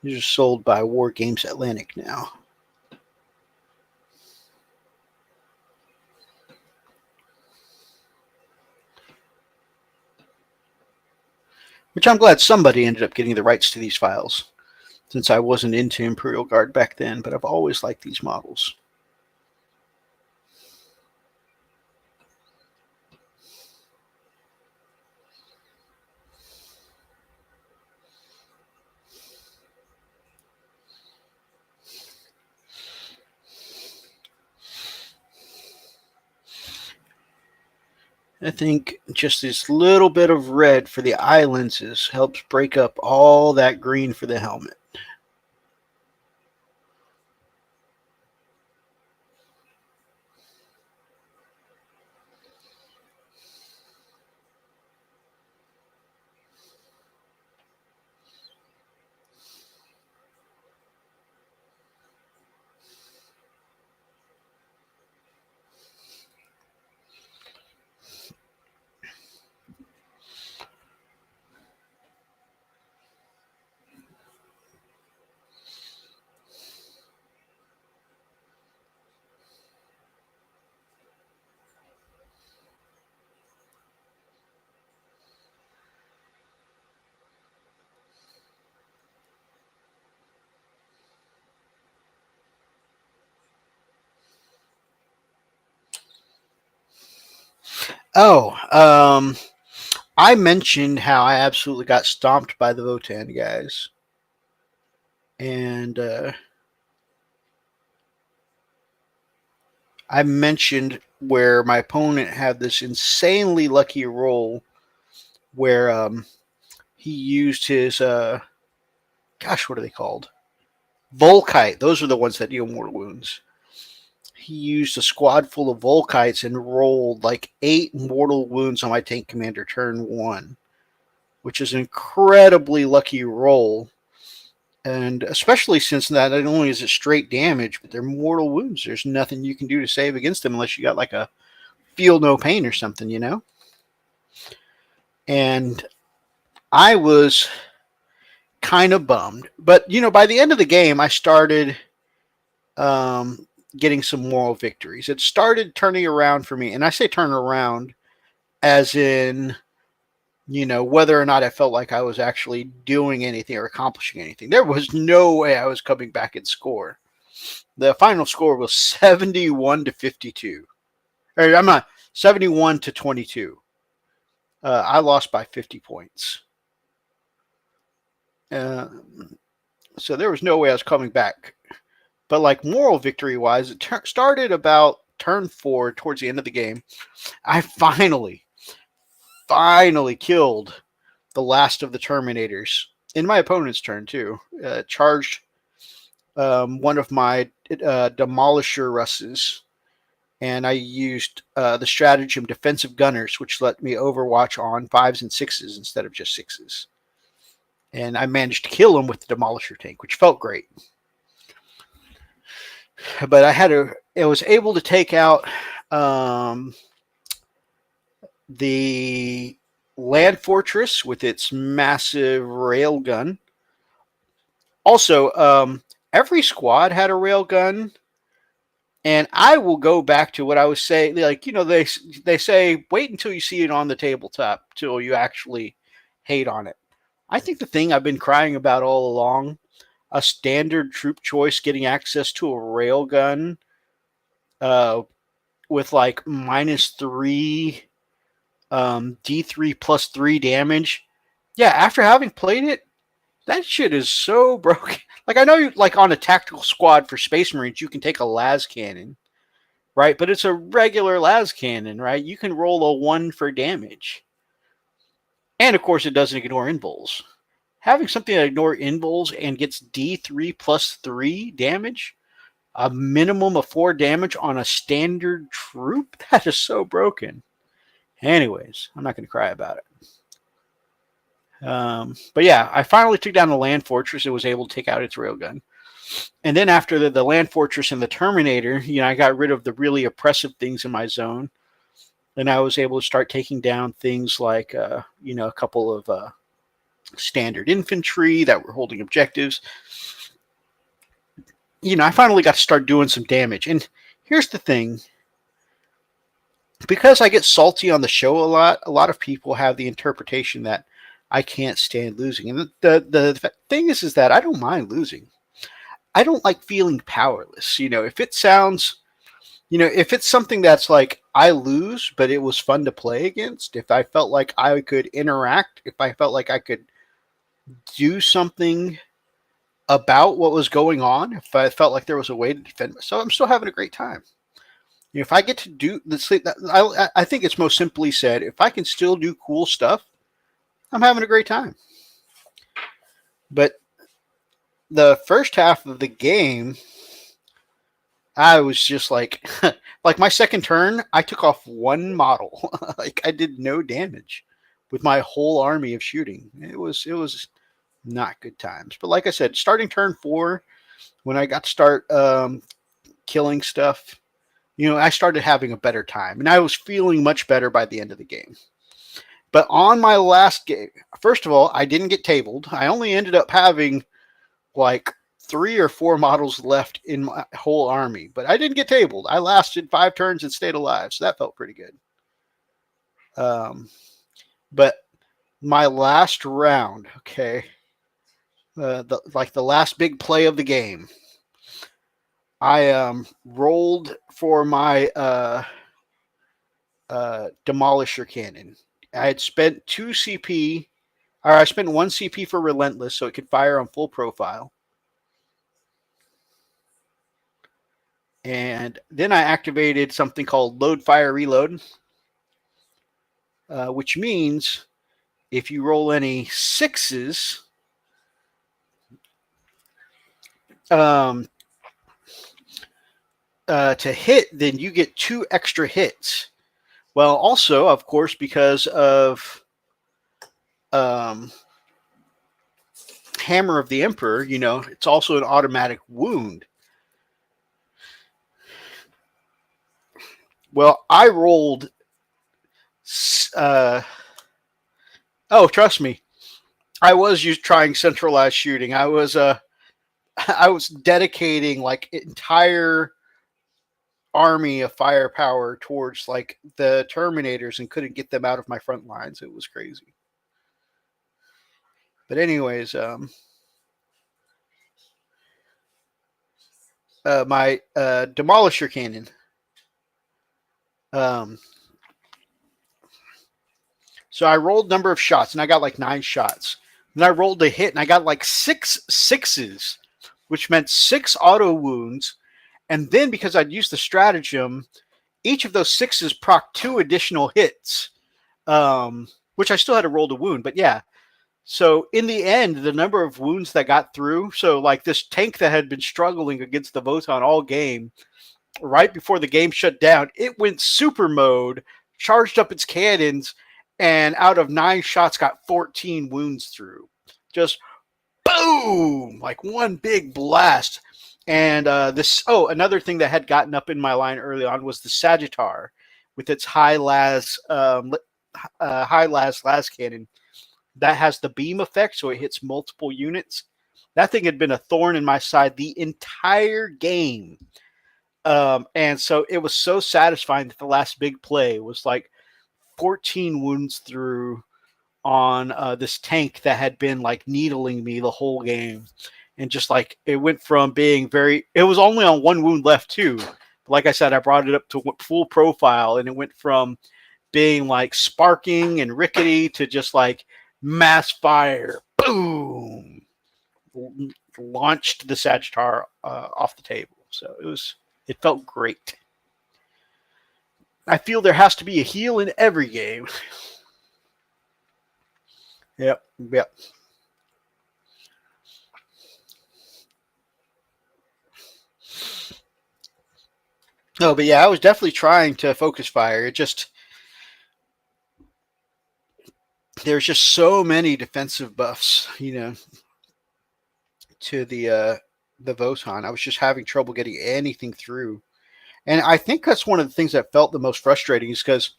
these are sold by Wargames Atlantic now. Which I'm glad somebody ended up getting the rights to these files, since I wasn't into Imperial Guard back then, but I've always liked these models. I think just this little bit of red for the eye lenses helps break up all that green for the helmet. Oh, I mentioned how I absolutely got stomped by the Votan guys. And I mentioned where my opponent had this insanely lucky roll where he used his, gosh, what are they called? Volkite. Those are the ones that deal mortal wounds. He used a squad full of Volkites and rolled like 8 mortal wounds on my tank commander turn 1, which is an incredibly lucky roll. And especially since not only is it straight damage, but they're mortal wounds. There's nothing you can do to save against them unless you got like a feel no pain or something, you know? And I was kind of bummed. But, you know, by the end of the game, I started getting some moral victories. It started turning around for me. And I say turn around as in, you know, whether or not I felt like I was actually doing anything or accomplishing anything. There was no way I was coming back and score. The final score was 71 to 52. Or I'm not 71 to 22. I lost by 50 points. So there was no way I was coming back. But like moral victory wise, it started about turn 4 towards the end of the game. I finally killed the last of the Terminators in my opponent's turn too. Charged one of my Demolisher Russes, and I used the stratagem Defensive Gunners, which let me overwatch on 5s and 6s instead of just 6s. And I managed to kill him with the Demolisher tank, which felt great. But I was able to take out the Land Fortress with its massive railgun. Also, every squad had a railgun, and I will go back to what I was saying. Like, you know, they say wait until you see it on the tabletop till you actually hate on it. I think the thing I've been crying about all along, a standard troop choice getting access to a railgun with like -3 D3 plus 3 damage. Yeah, after having played it, that shit is so broken. Like, I know you, like on a tactical squad for Space Marines, you can take a las cannon, right? But it's a regular las cannon, right? You can roll a 1 for damage. And of course, it doesn't ignore invuls. Having something that ignores invuls and gets D3 plus 3 damage, a minimum of 4 damage on a standard troop, that is so broken. Anyways, I'm not going to cry about it. But yeah, I finally took down the Land Fortress and was able to take out its railgun. And then after the Land Fortress and the Terminator, you know, I got rid of the really oppressive things in my zone. And I was able to start taking down things like, you know, a couple of standard infantry that were holding objectives. You know, I finally got to start doing some damage. And here's the thing. Because I get salty on the show a lot of people have the interpretation that I can't stand losing. And the thing is that I don't mind losing. I don't like feeling powerless. You know, if it sounds, you know, if it's something that's like I lose, but it was fun to play against, if I felt like I could interact, if I felt like I could do something about what was going on, if I felt like there was a way to defend myself, I'm still having a great time. If I get to do this, I think it's most simply said, if I can still do cool stuff, I'm having a great time. But the first half of the game, I was just like, like my second turn, I took off one model. Like I did no damage with my whole army of shooting. It was not good times. But like I said, starting turn 4, when I got to start killing stuff, I started having a better time, and I was feeling much better by the end of the game. But on my last game, first of all, I didn't get tabled. I only ended up having like 3 or 4 models left in my whole army, but I didn't get tabled. I lasted 5 turns and stayed alive, so that felt pretty good. But my last round, okay, the last big play of the game, I rolled for my Demolisher Cannon. I had spent 2 CP, or I spent 1 CP for Relentless so it could fire on full profile. And then I activated something called Load, Fire, Reload, which means if you roll any 6s, to hit, then you get 2 extra hits. Well, also, of course, because of Hammer of the Emperor, it's also an automatic wound. Well, I rolled. Trust me, I was trying centralized shooting. I was dedicating like entire army of firepower towards like the Terminators and couldn't get them out of my front lines. It was crazy. But anyways, my Demolisher Cannon. So I rolled number of shots and I got like 9 shots. Then I rolled a hit and I got like 6 6s, which meant 6 auto wounds. And then because I'd used the stratagem, each of those 6s proc 2 additional hits, which I still had to roll to wound. But yeah, so in the end, the number of wounds that got through, so like this tank that had been struggling against the Votan all game, right before the game shut down, it went super mode, charged up its cannons, and out of 9 shots got 14 wounds through. Just boom, like one big blast. And another thing that had gotten up in my line early on was the Sagittar with its high las cannon that has the beam effect, so it hits multiple units. That thing had been a thorn in my side the entire game. And so it was so satisfying that the last big play was like 14 wounds through on this tank that had been like needling me the whole game. And just like it went from being it was only on 1 wound left too. Like I said, I brought it up to full profile, and it went from being like sparking and rickety to just like mass fire. Boom! Launched the Sagittar off the table. So it felt great. I feel there has to be a heal in every game. Yep. No, but yeah, I was definitely trying to focus fire. There's just so many defensive buffs, to the Votan. I was just having trouble getting anything through. And I think that's one of the things that felt the most frustrating is because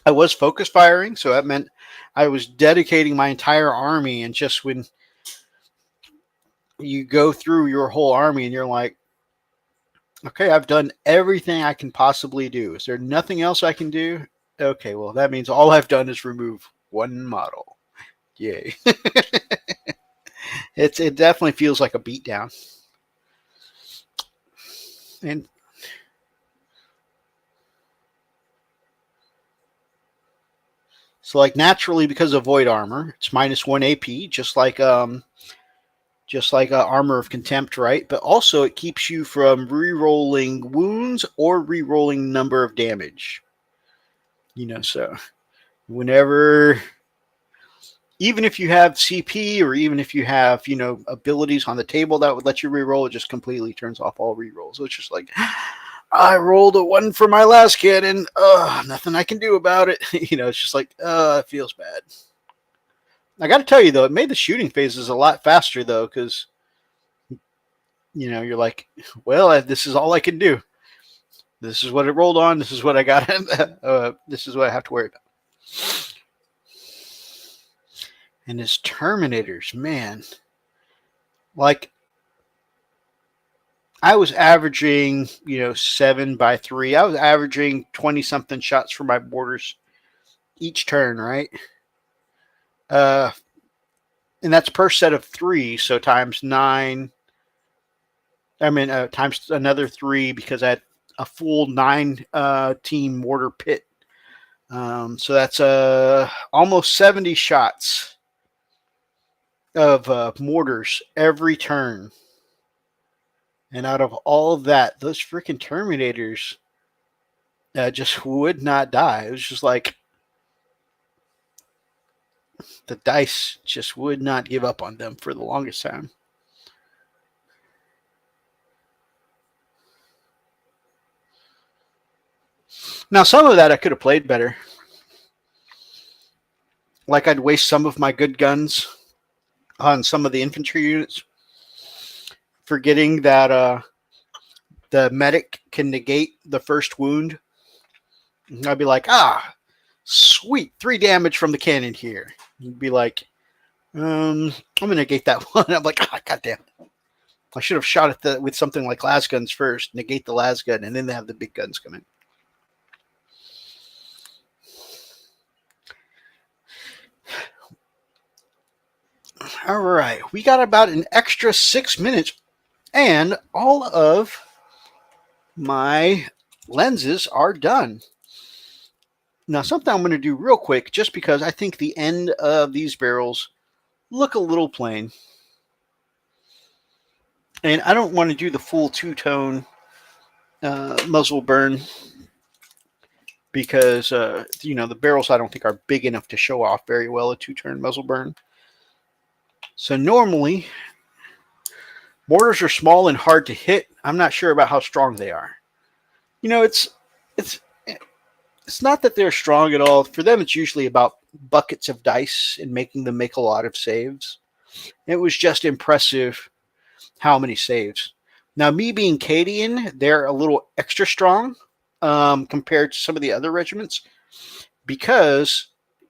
I was focus firing, so that meant I was dedicating my entire army, and just when you go through your whole army and you're like, okay, I've done everything I can possibly do. Is there nothing else I can do? Okay, well, that means all I've done is remove 1 model. Yay. It definitely feels like a beatdown. And so like naturally, because of void armor, it's -1 AP, just like just like Armor of Contempt, right? But also it keeps you from re-rolling wounds or re-rolling number of damage. So whenever, even if you have CP or even if you have, abilities on the table that would let you re-roll, it just completely turns off all re-rolls. So it's just like, I rolled a 1 for my last cannon. Nothing I can do about it. It's just like, it feels bad. I got to tell you, though, it made the shooting phases a lot faster, though, because, you're like, well, this is all I can do. This is what it rolled on. This is what I got. This is what I have to worry about. And his Terminators, man. Like, I was averaging, 7x3. I was averaging 20-something shots for my mortars each turn, right? And that's per set of 3, so times 9. Times another 3 because I had a full 9 team mortar pit. So that's almost 70 shots of mortars every turn. And out of all of that, those freaking Terminators just would not die. It was just like the dice just would not give up on them for the longest time. Now, some of that I could have played better. Like I'd waste some of my good guns on some of the infantry units, forgetting that the medic can negate the first wound. And I'd be like, sweet, 3 damage from the cannon here. You'd be like, I'm going to negate that one. I'm like, goddamn. I should have shot at with something like las guns first, negate the las gun, and then they have the big guns come in. All right, we got about an extra 6 minutes, and all of my lenses are done. Now, something I'm going to do real quick, just because I think the end of these barrels look a little plain. And I don't want to do the full 2-tone muzzle burn because, the barrels I don't think are big enough to show off very well a 2-tone muzzle burn. So normally, mortars are small and hard to hit. I'm not sure about how strong they are. It's not that they're strong at all. For them, it's usually about buckets of dice and making them make a lot of saves. It was just impressive how many saves. Now, me being Cadian, they're a little extra strong compared to some of the other regiments because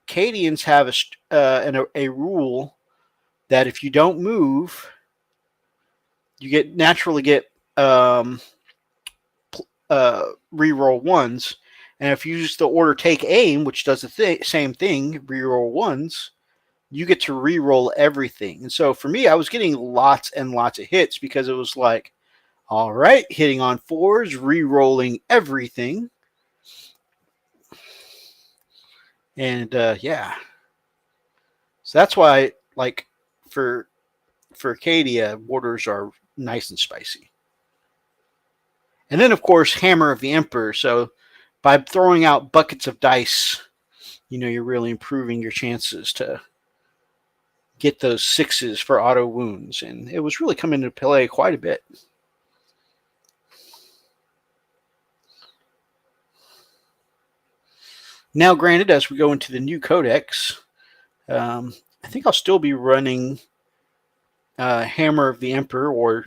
Cadians have a rule that if you don't move, you naturally get reroll 1s. And if you use the order take aim, which does the same thing, reroll 1s, you get to reroll everything. And so for me, I was getting lots and lots of hits because it was like, all right, hitting on 4s, rerolling everything. And yeah. So that's why, like, for Acadia, mortars are nice and spicy. And then, of course, Hammer of the Emperor. So by throwing out buckets of dice, you're really improving your chances to get those 6s for auto wounds. And it was really coming into play quite a bit. Now, granted, as we go into the new codex, I think I'll still be running Hammer of the Emperor, or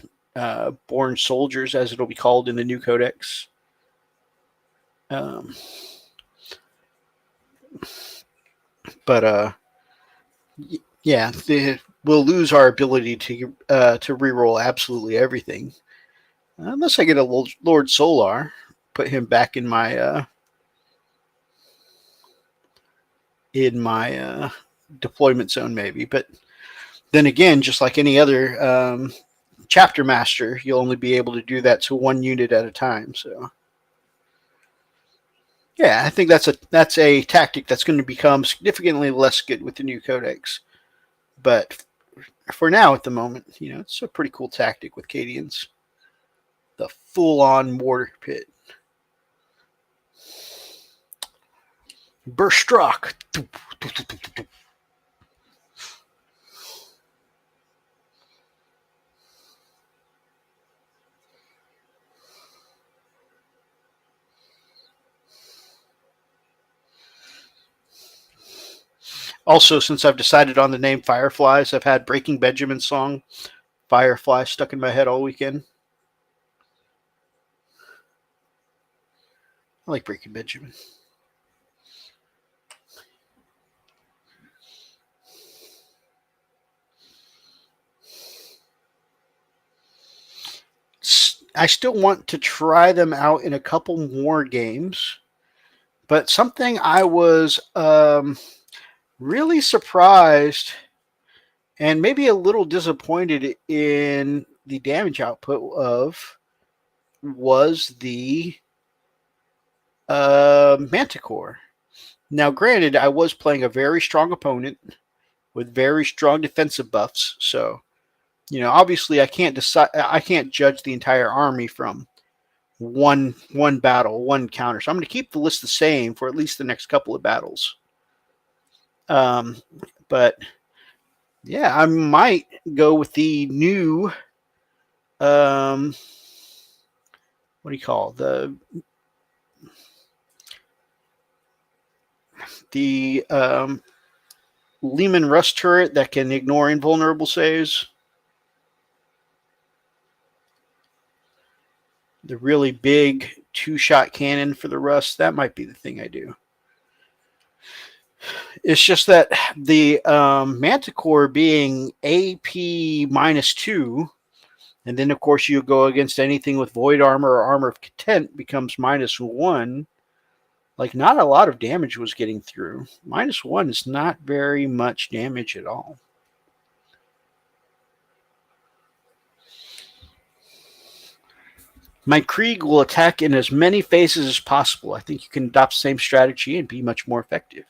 Born Soldiers, as it'll be called in the new codex. But yeah, we'll lose our ability to reroll absolutely everything, unless I get a Lord Solar, put him back in my deployment zone, maybe. But then again, just like any other chapter master, you'll only be able to do that to 1 unit at a time. So yeah, I think that's a tactic that's going to become significantly less good with the new codex. But for now at the moment, it's a pretty cool tactic with Cadians. The full-on mortar pit. Burst struck. Also, since I've decided on the name Fireflies, I've had Breaking Benjamin's song Firefly stuck in my head all weekend. I like Breaking Benjamin. I still want to try them out in a couple more games, but something I was really surprised and maybe a little disappointed in the damage output of was the Manticore. Now, granted, I was playing a very strong opponent with very strong defensive buffs, so obviously I can't judge the entire army from one battle, one counter. So I'm going to keep the list the same for at least the next couple of battles. But yeah, I might go with the new what do you call the Lehman Russ turret that can ignore invulnerable saves. The really big 2-shot cannon for the Rust, that might be the thing I do. It's just that the Manticore being AP -2, and then of course you go against anything with Void Armor or Armor of Content becomes -1. Like, not a lot of damage was getting through. -1 is not very much damage at all. My Krieg will attack in as many phases as possible. I think you can adopt the same strategy and be much more effective.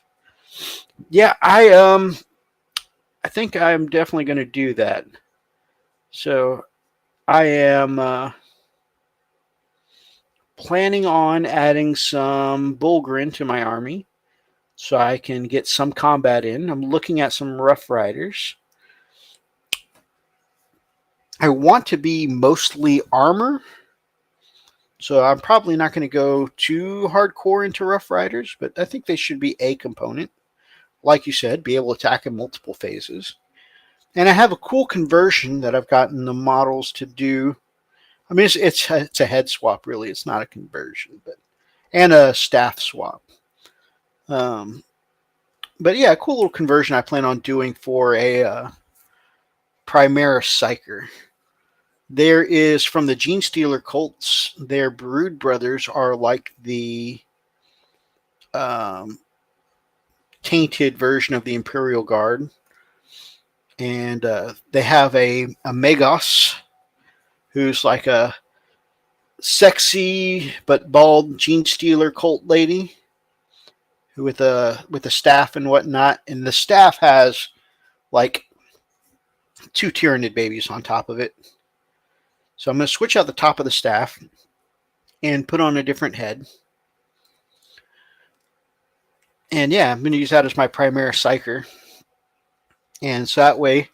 Yeah, I think I'm definitely going to do that. So I am planning on adding some Bulgrin to my army so I can get some combat in. I'm looking at some Rough Riders. I want to be mostly armor, so I'm probably not going to go too hardcore into Rough Riders, but I think they should be a component. Like you said, be able to attack in multiple phases. And I have a cool conversion that I've gotten the models to do. I mean, it's a head swap, really. It's not a conversion, and a staff swap. But yeah, a cool little conversion I plan on doing for a Primaris Psyker. There is, from the Gene Stealer cults, their brood brothers are like the tainted version of the Imperial Guard. And they have a Megos, who's like a sexy but bald Gene Stealer cult lady with a staff and whatnot. And the staff has like 2 Tyranid babies on top of it. So I'm going to switch out the top of the staff and put on a different head. And yeah, I'm going to use that as my Primaris Psyker. And so that way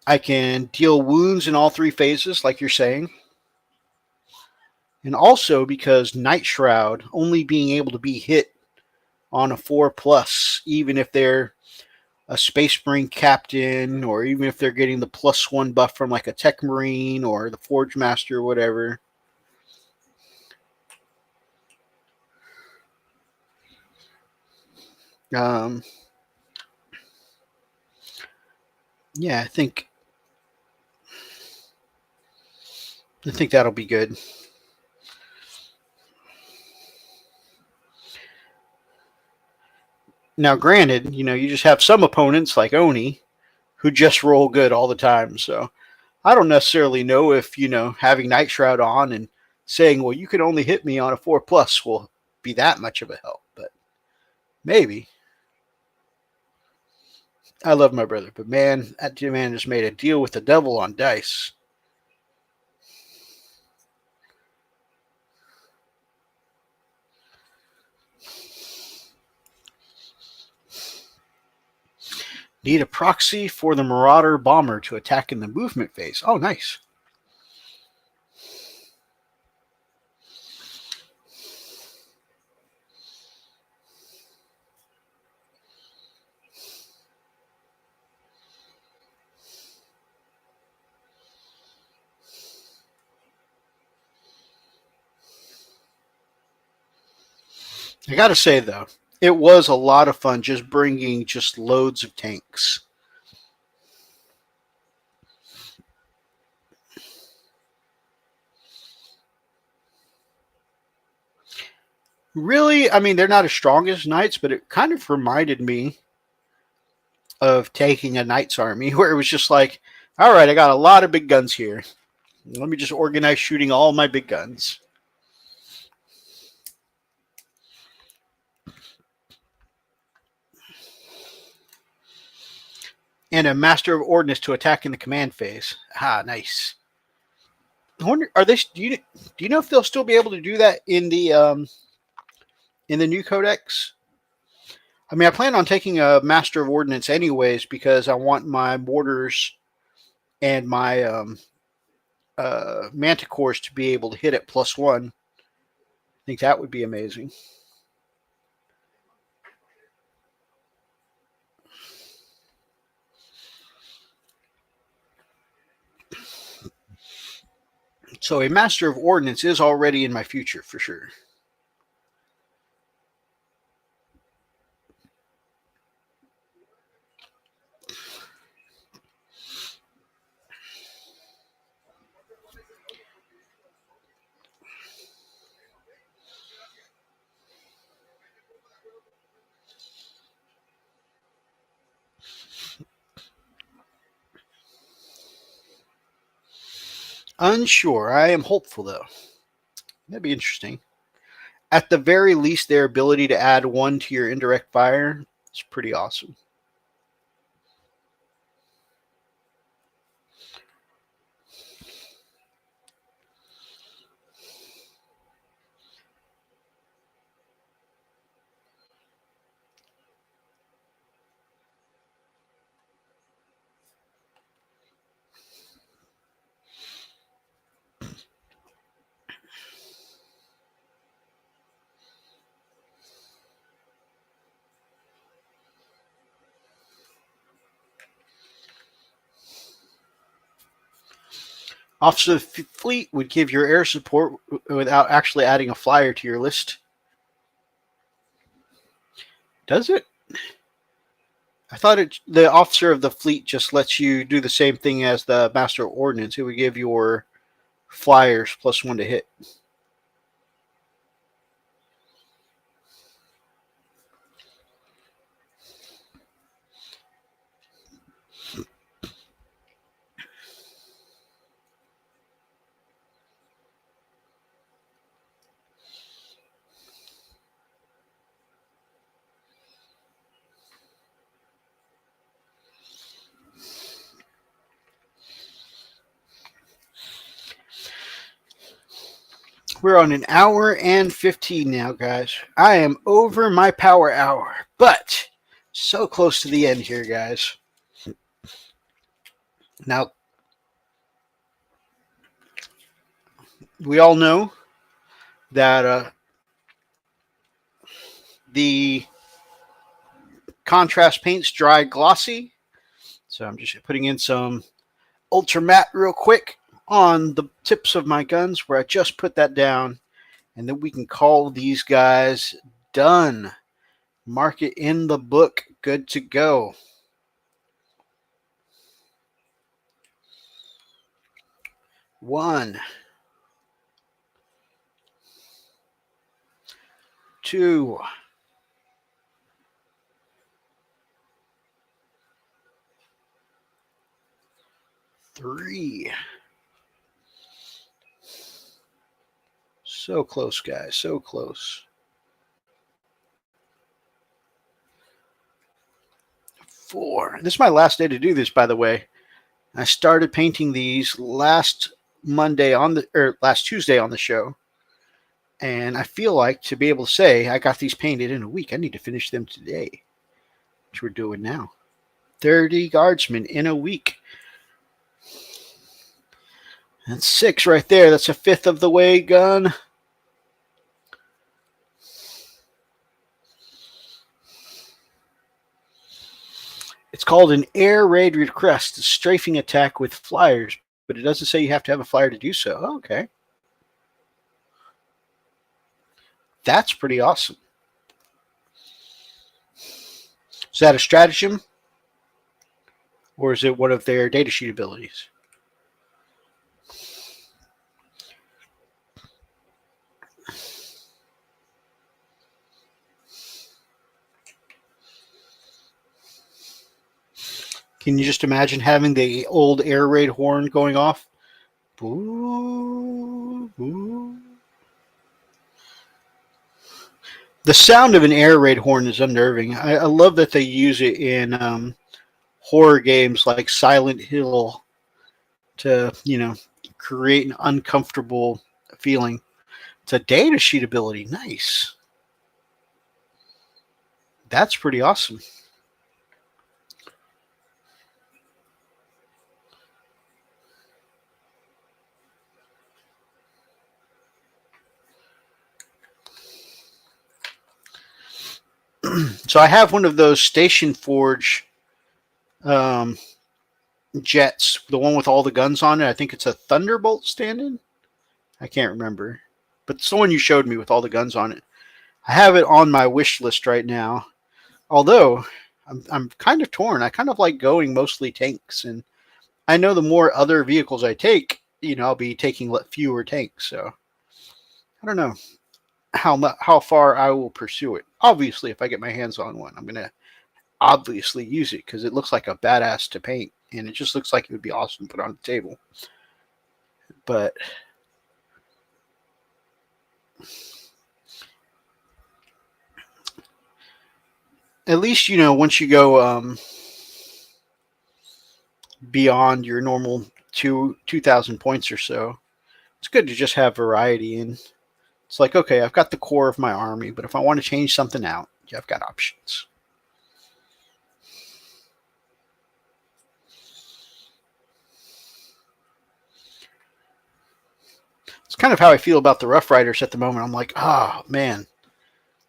I can deal wounds in all 3 phases, like you're saying. And also because Night Shroud only being able to be hit on a 4+, even if they're a Space Marine captain, or even if they're getting the +1 buff from like a Tech Marine or the Forge Master or whatever. Yeah, I think that'll be good. Now, granted, you just have some opponents like Oni who just roll good all the time. So I don't necessarily know if, having Night Shroud on and saying, well, you can only hit me on a 4+ will be that much of a help, but maybe. I love my brother, but man, that man just made a deal with the devil on dice. Need a proxy for the Marauder Bomber to attack in the movement phase. Oh, nice. I gotta say though, it was a lot of fun just bringing just loads of tanks. Really, I mean, they're not as strong as knights, but it kind of reminded me of taking a knight's army where it was just like, all right, I got a lot of big guns here. Let me just organize shooting all my big guns. And a Master of Ordnance to attack in the command phase. Ah, nice. I wonder, are they? Do you know if they'll still be able to do that in the new codex? I mean, I plan on taking a Master of Ordnance anyways because I want my mortars and my manticores to be able to hit at +1. I think that would be amazing. So a Master of Ordnance is already in my future for sure. Unsure. I am hopeful though. That'd be interesting. At the very least, their ability to add 1 to your indirect fire is pretty awesome. Officer of the Fleet would give your air support without actually adding a flyer to your list. Does it? I thought the Officer of the Fleet just lets you do the same thing as the Master of Ordnance. It would give your flyers +1 to hit. We're on an hour and 15 now, guys. I am over my power hour, but so close to the end here, guys. Now, we all know that the contrast paints dry glossy. So I'm just putting in some ultra matte real quick on the tips of my guns where I just put that down. And then we can call these guys done. Mark it in the book. Good to go. One, two, three. So close, guys. So close. 4. This is my last day to do this, by the way. I started painting these last Tuesday on the show. And I feel like to be able to say I got these painted in a week, I need to finish them today, which we're doing now. 30 Guardsmen in a week. That's 6 right there. That's a fifth of the way gun. It's called an air raid request, a strafing attack with flyers, but it doesn't say you have to have a flyer to do so. Oh, okay. That's pretty awesome. Is that a stratagem? Or is it one of their datasheet abilities? Can you just imagine having the old air raid horn going off? Boo, boo. The sound of an air raid horn is unnerving. I love that they use it in horror games like Silent Hill to, create an uncomfortable feeling. It's a data sheet ability. Nice. That's pretty awesome. So I have one of those Station Forge jets, the one with all the guns on it. I think it's a Thunderbolt stand-in. I can't remember, but it's the one you showed me with all the guns on it. I have it on my wish list right now. Although I'm kind of torn. I kind of like going mostly tanks, and I know the more other vehicles I take, I'll be taking fewer tanks. So I don't know how far I will pursue it. Obviously, if I get my hands on one, I'm gonna obviously use it because it looks like a badass to paint, and it just looks like it would be awesome to put on the table. But at least once you go beyond your normal 2,000 points or so, it's good to just have variety. And it's like, okay, I've got the core of my army, but if I want to change something out, I've got options. It's kind of how I feel about the Rough Riders at the moment. I'm like, oh man,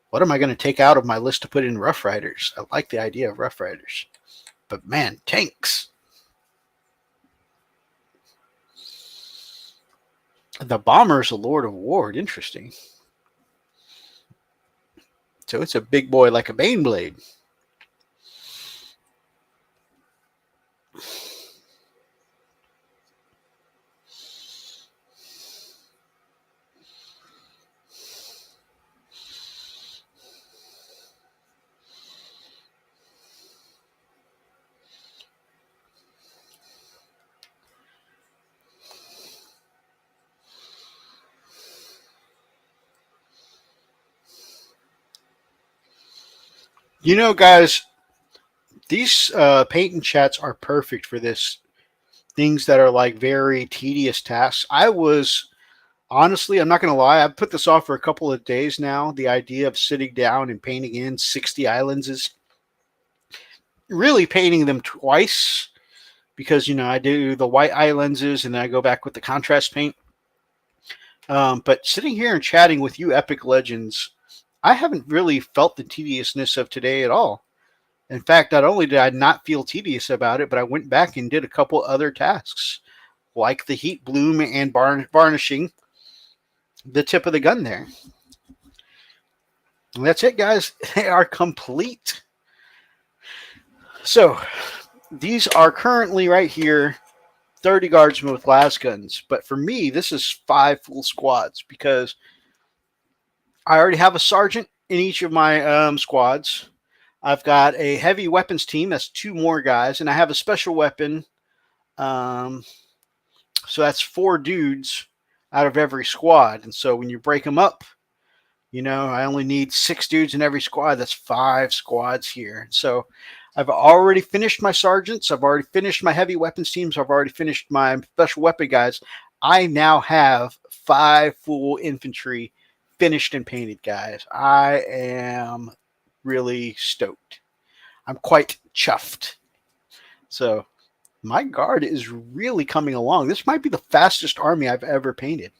what am I going to take out of my list to put in Rough Riders? I like the idea of Rough Riders, but man, tanks. The Bomber's a Lord of War. Interesting. So it's a big boy like a Baneblade. Guys, these paint and chats are perfect for this. Things that are like very tedious tasks. Honestly, I'm not going to lie, I've put this off for a couple of days now. The idea of sitting down and painting in 60 islands is really painting them twice because, I do the white eye lenses and then I go back with the contrast paint. But sitting here and chatting with you Epic Legends, I haven't really felt the tediousness of today at all. In fact, not only did I not feel tedious about it, but I went back and did a couple other tasks, like the heat bloom and varnishing the tip of the gun there. And that's it, guys. They are complete. So, these are currently right here 30 guardsmen with las guns. But for me, this is 5 full squads because I already have a sergeant in each of my squads. I've got a heavy weapons team. That's 2 more guys. And I have a special weapon. So that's 4 dudes out of every squad. And so when you break them up, I only need 6 dudes in every squad. That's 5 squads here. So I've already finished my sergeants. I've already finished my heavy weapons teams. I've already finished my special weapon guys. I now have 5 full infantry finished and painted, guys. I am really stoked. I'm quite chuffed. So my guard is really coming along. This might be the fastest army I've ever painted.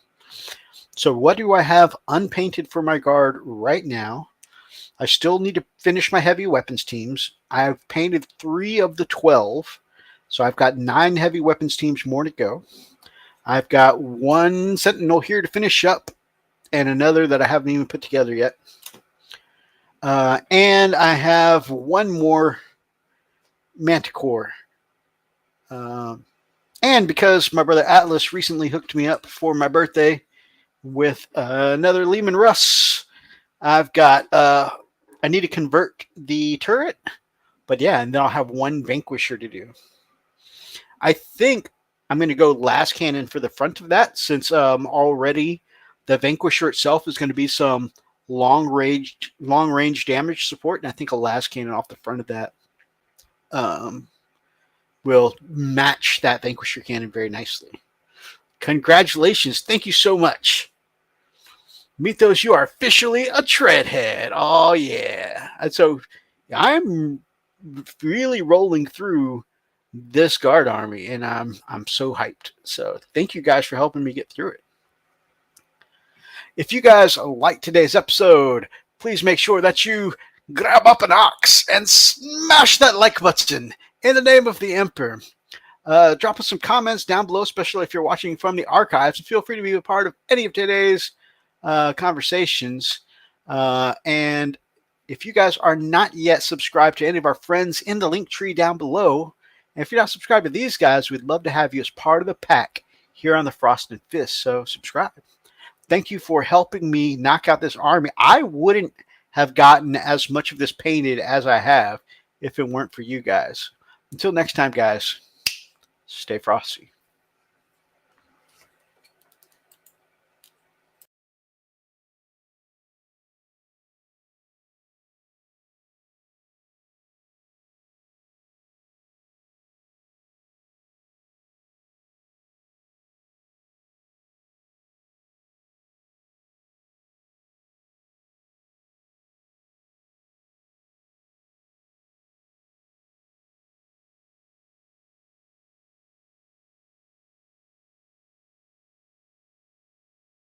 So what do I have unpainted for my guard right now? I still need to finish my heavy weapons teams. I've painted 3 of the 12. So I've got 9 heavy weapons teams more to go. I've got 1 Sentinel here to finish up and another that I haven't even put together yet. And I have 1 more Manticore. And because my brother Atlas recently hooked me up for my birthday with another Lehman Russ, I've got, I need to convert the turret, but yeah, and then I'll have 1 Vanquisher to do. I think I'm going to go last cannon for the front of that, since already the Vanquisher itself is going to be some long range damage support, and I think a last cannon off the front of that will match that Vanquisher cannon very nicely. Congratulations. Thank you so much. Mythos, you are officially a treadhead. Oh, yeah. And so I'm really rolling through this guard army, and I'm so hyped. So thank you guys for helping me get through it. If you guys like today's episode, please make sure that you grab up an ox and smash that like button in the name of the Emperor. Drop us some comments down below, especially if you're watching from the archives. Feel free to be a part of any of today's conversations. And if you guys are not yet subscribed to any of our friends in the link tree down below, and if you're not subscribed to these guys, we'd love to have you as part of the pack here on the Frost and Fist. So subscribe. Thank you for helping me knock out this army. I wouldn't have gotten as much of this painted as I have if it weren't for you guys. Until next time, guys, stay frosty.